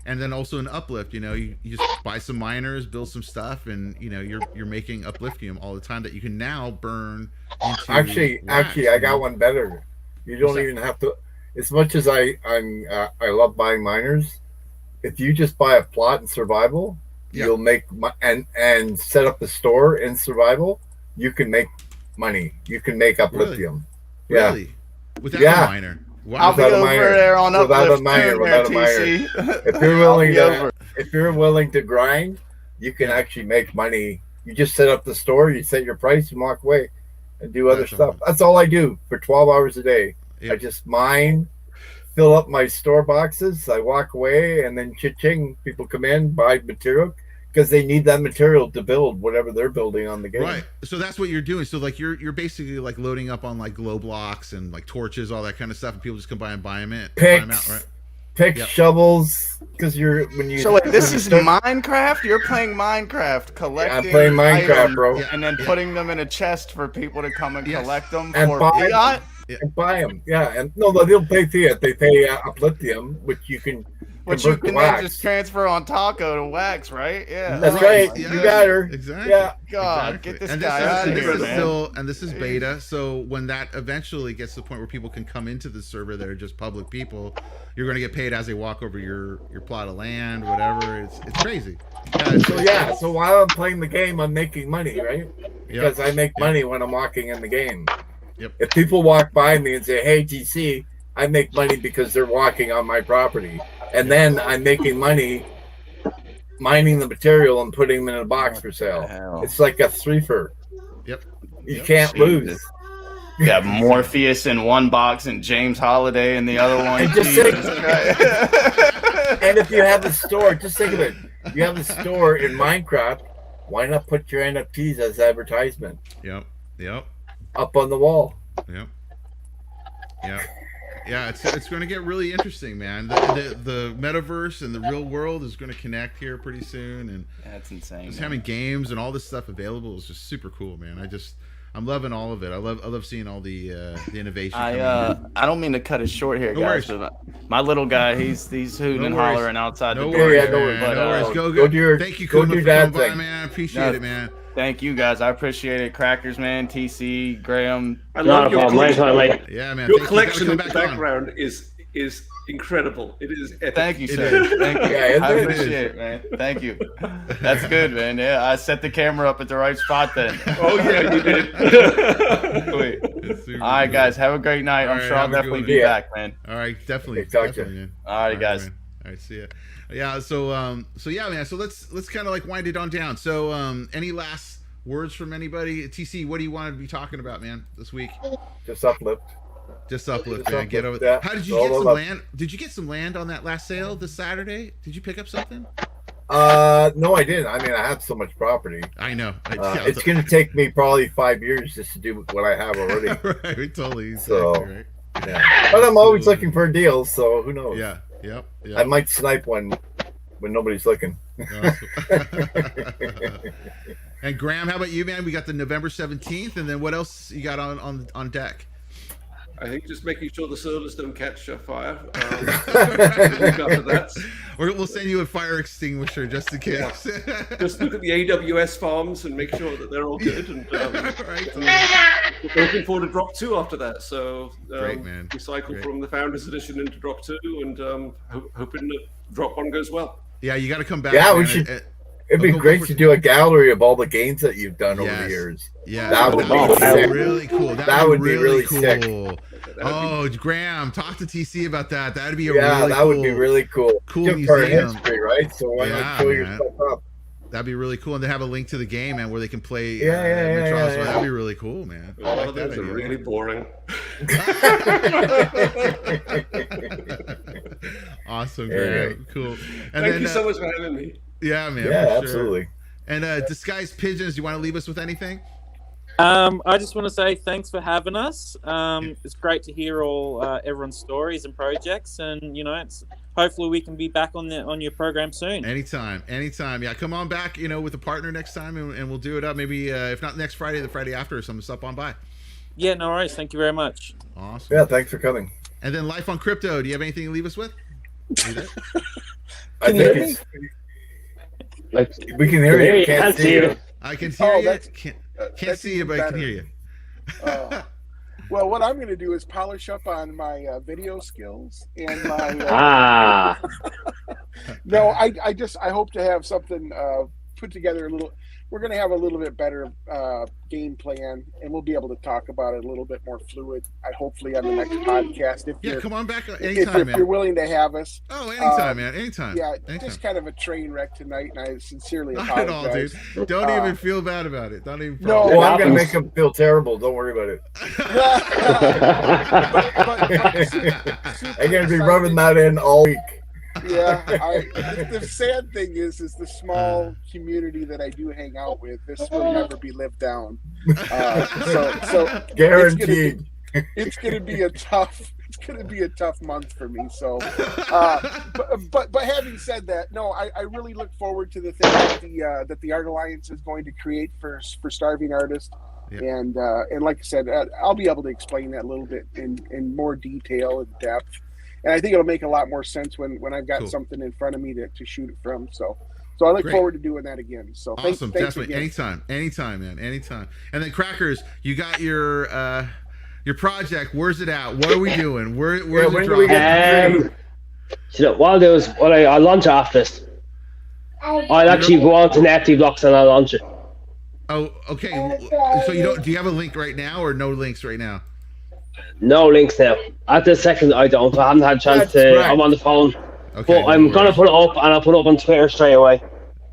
and then also an Uplift, you just buy some miners, build some stuff, and you're making Upliftium all the time that you can now burn into Actually, I got one better. You don't even have to. As much as I love buying miners, if you just buy a plot in survival, you'll make and set up the store in survival, you can make money. You can make Upliftium. Really? Yeah. Without a miner. Wow. I'll be over there on Uplift. Without a miner. If you're willing to grind, you can actually make money. You just set up the store, you set your price, and walk away, and do other stuff. That's all I do for 12 hours a day. Yep. I just mine, fill up my store boxes, I walk away, and then cha-ching, people come in, buy material, because they need that material to build whatever they're building on the game. Right. So that's what you're doing. So like you're basically like loading up on like glow blocks and like torches, all that kind of stuff, and people just come by and buy them out, right? Picks, shovels, because So like this is Minecraft. You're playing Minecraft, collecting. I'm playing Minecraft, bro. And then putting them in a chest for people to come and collect them and for fiat. And buy them, and no, they'll pay fiat. They pay Upliftium, which you can. Which you can then just transfer on Taco to wax, right? Yeah, that's right. Yeah. You got her. Exactly. Yeah. God, get this guy out of here, man. And this is beta, so when that eventually gets to the point where people can come into the server that are just public people, you're going to get paid as they walk over your plot of land, whatever. It's crazy. So while I'm playing the game, I'm making money, right? Because I make money when I'm walking in the game. Yep. If people walk by me and say, "Hey, GC," I make money because they're walking on my property. And then I'm making money mining the material and putting them in a box for sale. It's like a threefer. Yep. You can't lose. got Morpheus in one box and James Holiday in the other one. And and if you have the store, just think of it. You have the store in Minecraft. Why not put your NFTs as advertisement? Yep. Up on the wall. Yep. Yeah, it's going to get really interesting, man. The metaverse and the real world is going to connect here pretty soon, and that's insane. Just having games and all this stuff available is just super cool, man. I'm loving all of it. I love seeing all the innovation. I don't mean to cut it short here, guys. But my little guy, he's hooting and hollering outside the door. No worries. Go do your. Thank you, Kuma, for coming by, man. I appreciate it, man. Thank you, guys. I appreciate it. Crackers, man. TC, Graham. I love your collection. Yeah, man. Your collection in the background is incredible. It is epic. Thank you, sir. Thank you. Yeah, I appreciate it, man. Thank you. That's good, man. Yeah, I set the camera up at the right spot then. Oh, yeah, you did. Sweet. All right, guys. Have a great night. I'm sure I'll definitely be back, man. All right, definitely. Man. All right, guys. All right, see ya. Yeah, so yeah, man. So let's kind of like wind it on down. So any last words from anybody? TC, what do you want to be talking about, man, this week? Just uplift, man. Get over there. How did you get some land? Did you get some land on that last sale this Saturday? Did you pick up something? No, I didn't. I mean, I have so much property. I know. It's going to take me probably 5 years just to do what I have already. Right, totally. Exactly, so, right. Yeah. But I'm always looking for deals, so who knows? Yeah. Yep. I might snipe one when nobody's looking. And Graham, how about you, man? We got the November 17th, and then what else you got on deck? I think just making sure the servers don't catch fire. After that. We'll send you a fire extinguisher just in case. Yeah. Just look at the AWS farms and make sure that they're all good. And looking forward to drop 2 after that. So great, man. Recycle from the Founders Edition into drop 2, and hoping that drop 1 goes well. Yeah, you got to come back. Yeah, we should. It'd be great to do a gallery of all the games that you've done over the years. Yeah, that would be really cool. That would be really cool. Sick. Oh, Graham, talk to TC about that. That'd be would be really cool. Cool museum, history, right? So why not show yourself up? That'd be really cool, and they have a link to the game, man, where they can play. Metropolis. That'd be really cool, man. Oh, those are really boring. Awesome, Graham. Cool. And Thank you so much for having me. Yeah, man. Yeah, absolutely. And Disguised Pigeons, do you want to leave us with anything? I just want to say thanks for having us. It's great to hear all everyone's stories and projects, and hopefully we can be back on your program soon. Anytime. Yeah, come on back, with a partner next time, and we'll do it up. Maybe if not next Friday, the Friday after, or something. Stop on by. Yeah, no worries. Thank you very much. Awesome. Yeah, thanks for coming. And then Life on Crypto. Do you have anything to leave us with? I think we can hear you. Can't see you. I can hear you. Can't see you, but I can hear you. Well, what I'm going to do is polish up on my video skills and my. No, I hope to have something put together a little. We're going to have a little bit better game plan, and we'll be able to talk about it a little bit more fluid. Hopefully on the next podcast. Come on back anytime, if you're willing to have us. Oh, anytime, man. Anytime. Yeah, anytime. Just kind of a train wreck tonight, and I sincerely Not apologize. at all, dude. Don't even feel bad about it. Don't even. No, well, I'm going to make them feel terrible. Don't worry about it. I'm going to be rubbing that in all week. Yeah, the sad thing is the small community that I do hang out with. This will never be lived down. So guaranteed. It's going to be a tough month for me. So, but having said that, no, I really look forward to the thing that the Art Alliance is going to create for starving artists. Yeah. And like I said, I'll be able to explain that a little bit in more detail and depth. And I think it'll make a lot more sense when I've got something in front of me to shoot it from. So I look forward to doing that again. So awesome, thanks definitely again. Anytime, man, anytime. And then Crackers, you got your project. Where's it at? What are we doing? Where's it dropping? What I'll do is I'll launch after this. I'll actually go on to NFT blocks and I'll launch it. Oh, okay. So do you have a link right now or no links right now? No links now. At this second, I don't. I haven't had a chance to. I'm on the phone. Okay. But I'm going to put it up, and I'll put it up on Twitter straight away.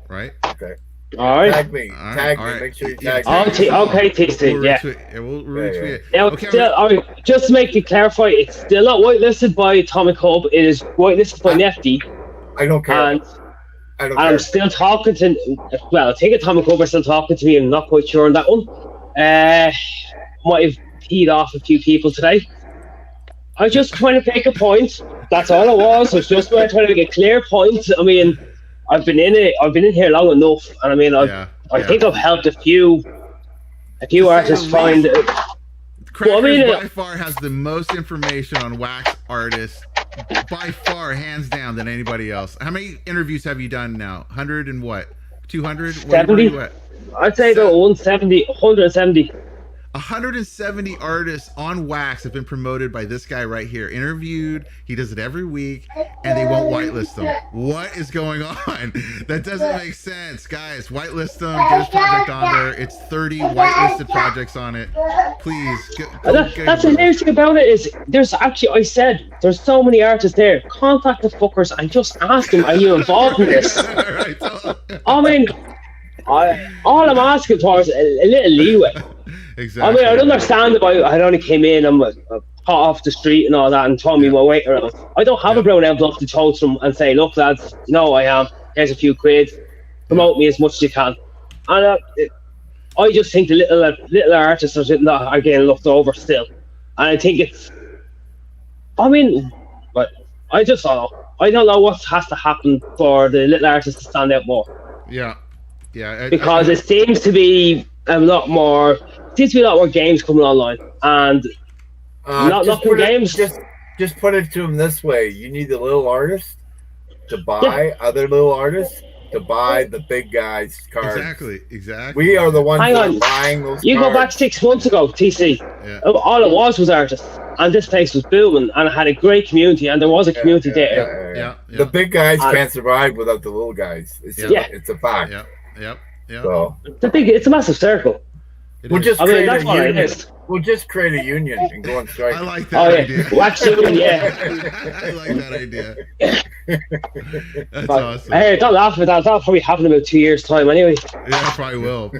Right. Okay. All right. Tag me. Tag me. Make sure you tag me. Okay, TC. Yeah. We'll retweet it. Now, Okay, just to make it clarify, it's still not whitelisted by Atomic Hub. It is whitelisted by Nifty. I don't care. And I don't I'm still talking to. Well, I think Atomic Hub are still talking to me. I'm not quite sure on that one. Might have peed off a few people today. I was just trying to make a point. That's all it was. I was just trying to make a clear point. I mean, I've been in here long enough, and I mean, I think I've helped a few artists find. Crackers by far has the most information on wax artists, by far, hands down, than anybody else. How many interviews have you done now? 100 and what? 200? 70? I'd say about 170. 170 artists on wax have been promoted by this guy right here. Interviewed. He does it every week, and they won't whitelist them. What is going on? That doesn't make sense, guys. Whitelist them. Get his project on there. It's 30 whitelisted projects on it. Please. That's the hilarious thing about it is there's actually, I said, there's so many artists there. Contact the fuckers and just ask them, are you involved in this? I mean, all I'm asking for is a little leeway. Exactly. I mean, I understand if I only came in and hot off the street and all that and throw me my weight around. I don't have a brown envelope to toast them and say, look, lads, I am. Here's a few quid. Promote me as much as you can. And I just think the little artists are getting looked over still. And I think it's... I mean, but I just don't know. I don't know what has to happen for the little artists to stand out more. Yeah. Because it seems to be a lot more games coming online, and not looking games. Just put it to them this way: you need the little artists to buy other little artists to buy the big guys' cards. Exactly. We are the ones that are buying those. You cards. go back 6 months ago, TC. Yeah. All it was artists, and this place was booming, and it had a great community, and there was a community there. Yeah. The big guys can't survive without the little guys. It's a fact. Yep. So it's a massive circle. We'll just create a union. We'll just create a union and go on strike. I like that idea. Wax union, I like that idea. That's awesome. Hey, don't laugh at that. That'll probably happen in about 2 years' time, anyway. Yeah, probably will.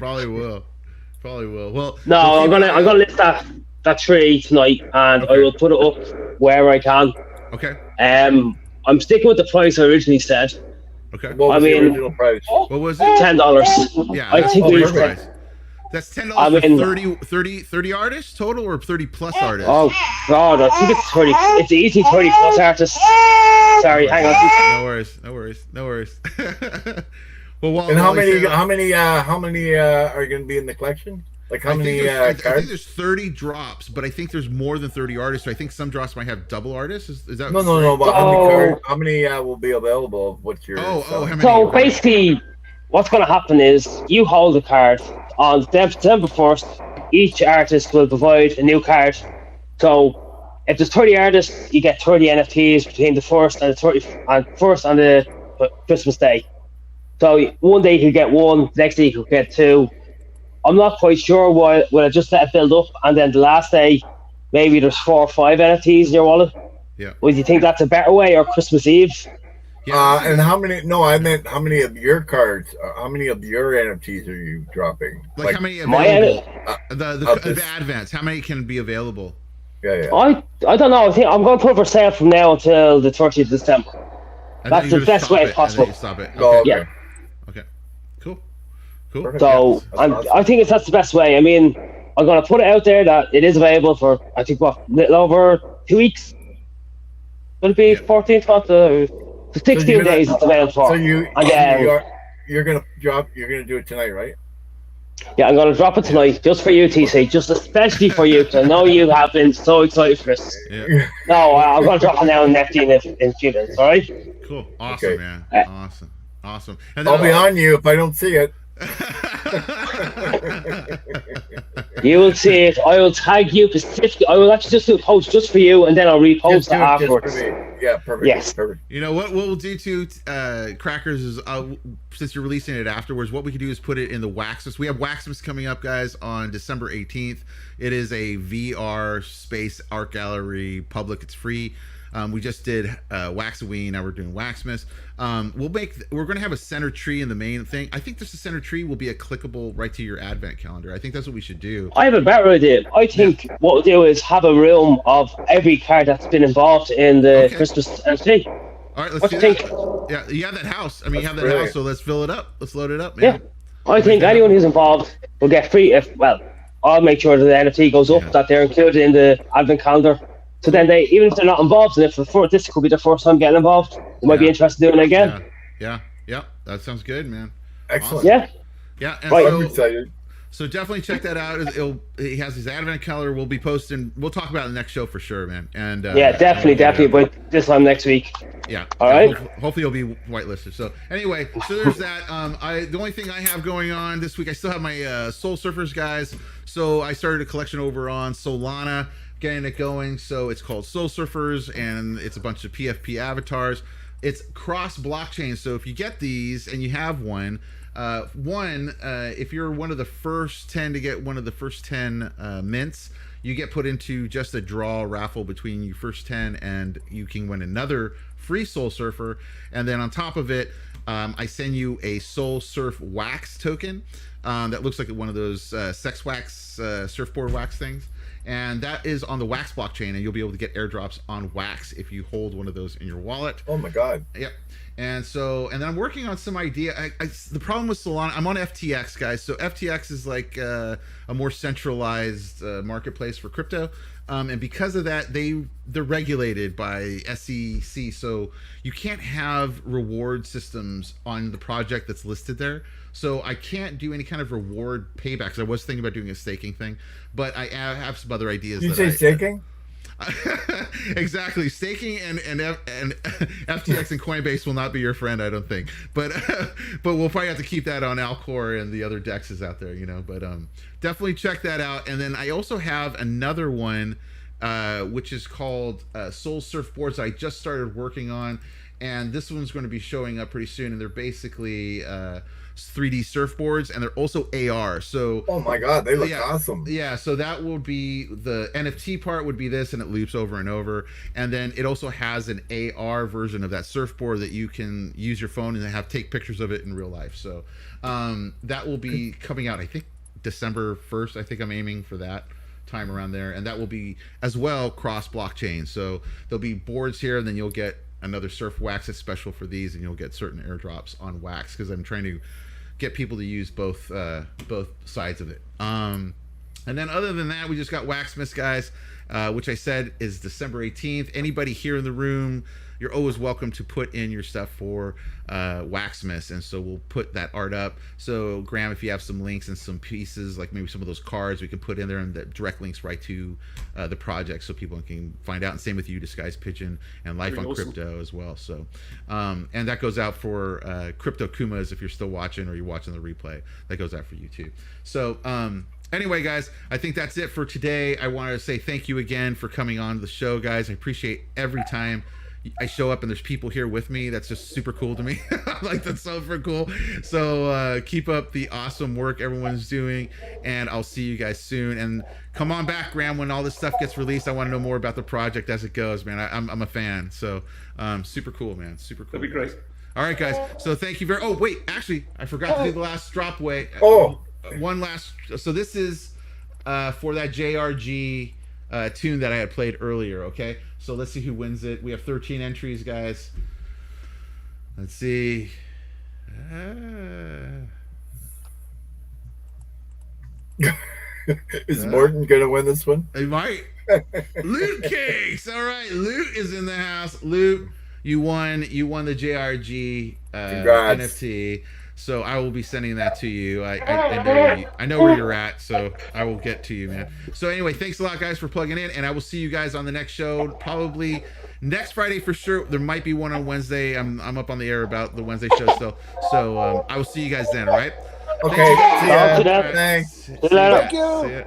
Well, no, I'm gonna list that tree tonight, and I will put it up wherever I can. Okay. I'm sticking with the price I originally said. Okay. What was the original price? What was it? $10. Yeah, I think we price. That's $10 for 30 artists total, or 30 plus artists? Oh God, I think it's 30. It's easy 30 plus artists. Sorry, hang on. No worries. Well, and how many are going to be in the collection? Like how many cards? I think there's 30 drops, but I think there's more than 30 artists. So I think some drops might have double artists. Is that no? But how many will be available? What's your how many? So basically, what's going to happen is you hold the card on December 1st. Each artist will provide a new card. So if there's 30 artists, you get 30 NFTs between the 1st and the Christmas Day. So one day you get one, the next day you get two. I'm not quite sure will I just let it build up, and then the last day maybe there's 4 or 5 NFTs in your wallet. Yeah. Would you think that's a better way, or Christmas Eve? And how many? No, I meant how many of your cards? How many of your NFTs are you dropping? Like how many available? The advance. How many can be available? Yeah. I don't know. I think I'm going to put it for sale from now until the 30th of December. That's the best way possible. Stop it. Okay. Yeah. Okay. Cool. So I think that's the best way. I mean, I'm going to put it out there that it is available for, I think, a little over 2 weeks. Will it be 14th? 16 days it's available for. So you're going to do it tonight, right? Yeah, I'm going to drop it tonight, just for you, TC, just especially for you, because I know you have been so excited for this. Yeah. No, I'm going to drop it now in NFT in a few minutes, all right? Cool. Awesome, Okay. man. Awesome. And I'll be on you if I don't see it. You will see it. I will tag you specifically. I will actually just do a post just for you, and then I'll repost it afterwards. Just for me. Yeah, perfect. Yes. Perfect. You know what we'll do too, Crackers, is since you're releasing it afterwards, what we can do is put it in the Waxmas. We have Waxmas coming up, guys, on December 18th. It is a VR space art gallery public. It's free. We just did Waxaween. Now we're doing Waxmas. We're going to have a center tree in the main thing. I think this center tree will be a clickable right to your advent calendar. I think that's what we should do. I have a better idea. I think what we'll do is have a room of every card that's been involved in the Christmas NFT. All right, let's what do do you that. think? Yeah, you have that house. I mean, you have that house, so let's fill it up. Let's load it up, man. Yeah, I think anyone who's involved will get free. I'll make sure that the NFT goes up, that they're included in the advent calendar. So then even if they're not involved, and if this could be their first time getting involved, they might be interested in doing it again. Yeah. That sounds good, man. Excellent. Awesome. Yeah. And I'm excited. So definitely check that out. He has his advent calendar. We'll be posting. We'll talk about it in the next show for sure, man. And definitely. But this time next week. Yeah. All right. Hopefully you'll be whitelisted. So anyway, so there's that. The only thing I have going on this week, I still have my Soul Surfers guys. So I started a collection over on Solana, getting it going. So it's called Soul Surfers, and it's a bunch of PFP avatars. It's cross blockchain. So if you get these and you have one. If you're one of the first 10 to get one of the first 10 mints, you get put into just a draw raffle between you first 10, and you can win another free Soul Surfer. And then on top of it, I send you a Soul Surf wax token that looks like one of those sex wax surfboard wax things. And that is on the Wax blockchain, and you'll be able to get airdrops on Wax if you hold one of those in your wallet. Oh my God. Yep. And then I'm working on some idea. The problem with Solana, I'm on FTX, guys. So FTX is like a more centralized marketplace for crypto. And because of that, they're regulated by SEC. So you can't have reward systems on the project that's listed there. So I can't do any kind of reward paybacks. I was thinking about doing a staking thing, but I have some other ideas. You say staking? Exactly. Staking and FTX and Coinbase will not be your friend, I don't think. But we'll probably have to keep that on Alcor and the other dexes out there, But definitely check that out. And then I also have another one, which is called Soul Surfboards. I just started working on, and this one's going to be showing up pretty soon. And they're basically 3D surfboards, and they're also AR. So oh my God, they look awesome. Yeah, so that will be the NFT part would be this, and it loops over and over. And then it also has an AR version of that surfboard that you can use your phone and take pictures of it in real life. So that will be coming out, I think December 1st. I think I'm aiming for that time around there, and that will be as well cross blockchain. So there'll be boards here, and then you'll get another surf wax that's special for these, and you'll get certain airdrops on Wax, because I'm trying to get people to use both sides of it. And then other than that, we just got Waxmas, guys, which I said is December 18th. Anybody here in the room, you're always welcome to put in your stuff for Waxmas, and so we'll put that art up. So Graham, if you have some links and some pieces, like maybe some of those cards, we can put in there, and the direct links right to the project, so people can find out. And same with you, Disguised Pigeon, and Life on Crypto as well. So and that goes out for Krypto Kumas, if you're still watching or you're watching the replay. That goes out for you too. So anyway, guys, I think that's it for today. I wanted to say thank you again for coming on to the show, guys. I appreciate every time I show up and there's people here with me. That's just super cool to me. Like, that's super cool. So keep up the awesome work everyone's doing, and I'll see you guys soon. And come on back, Graham, when all this stuff gets released. I want to know more about the project as it goes, man. I'm a fan. So super cool, man. Super cool. That'd be great. All right, guys. So thank you very. Oh wait, actually, I forgot to do the last drop way. One last. So this is for that JRG tune that I had played earlier. Okay. So let's see who wins it. We have 13 entries, guys. Let's see. Is Morton gonna win this one? He might. Loot Cakes. All right, Loot is in the house. Loot, you won the JRG NFT. So I will be sending that to you. I know where you're at, so I will get to you, man. So anyway, thanks a lot, guys, for plugging in, and I will see you guys on the next show, probably next Friday for sure. There might be one on Wednesday. I'm up on the air about the Wednesday show still. So I will see you guys then, all right? Okay. Thanks. Thank you. See ya.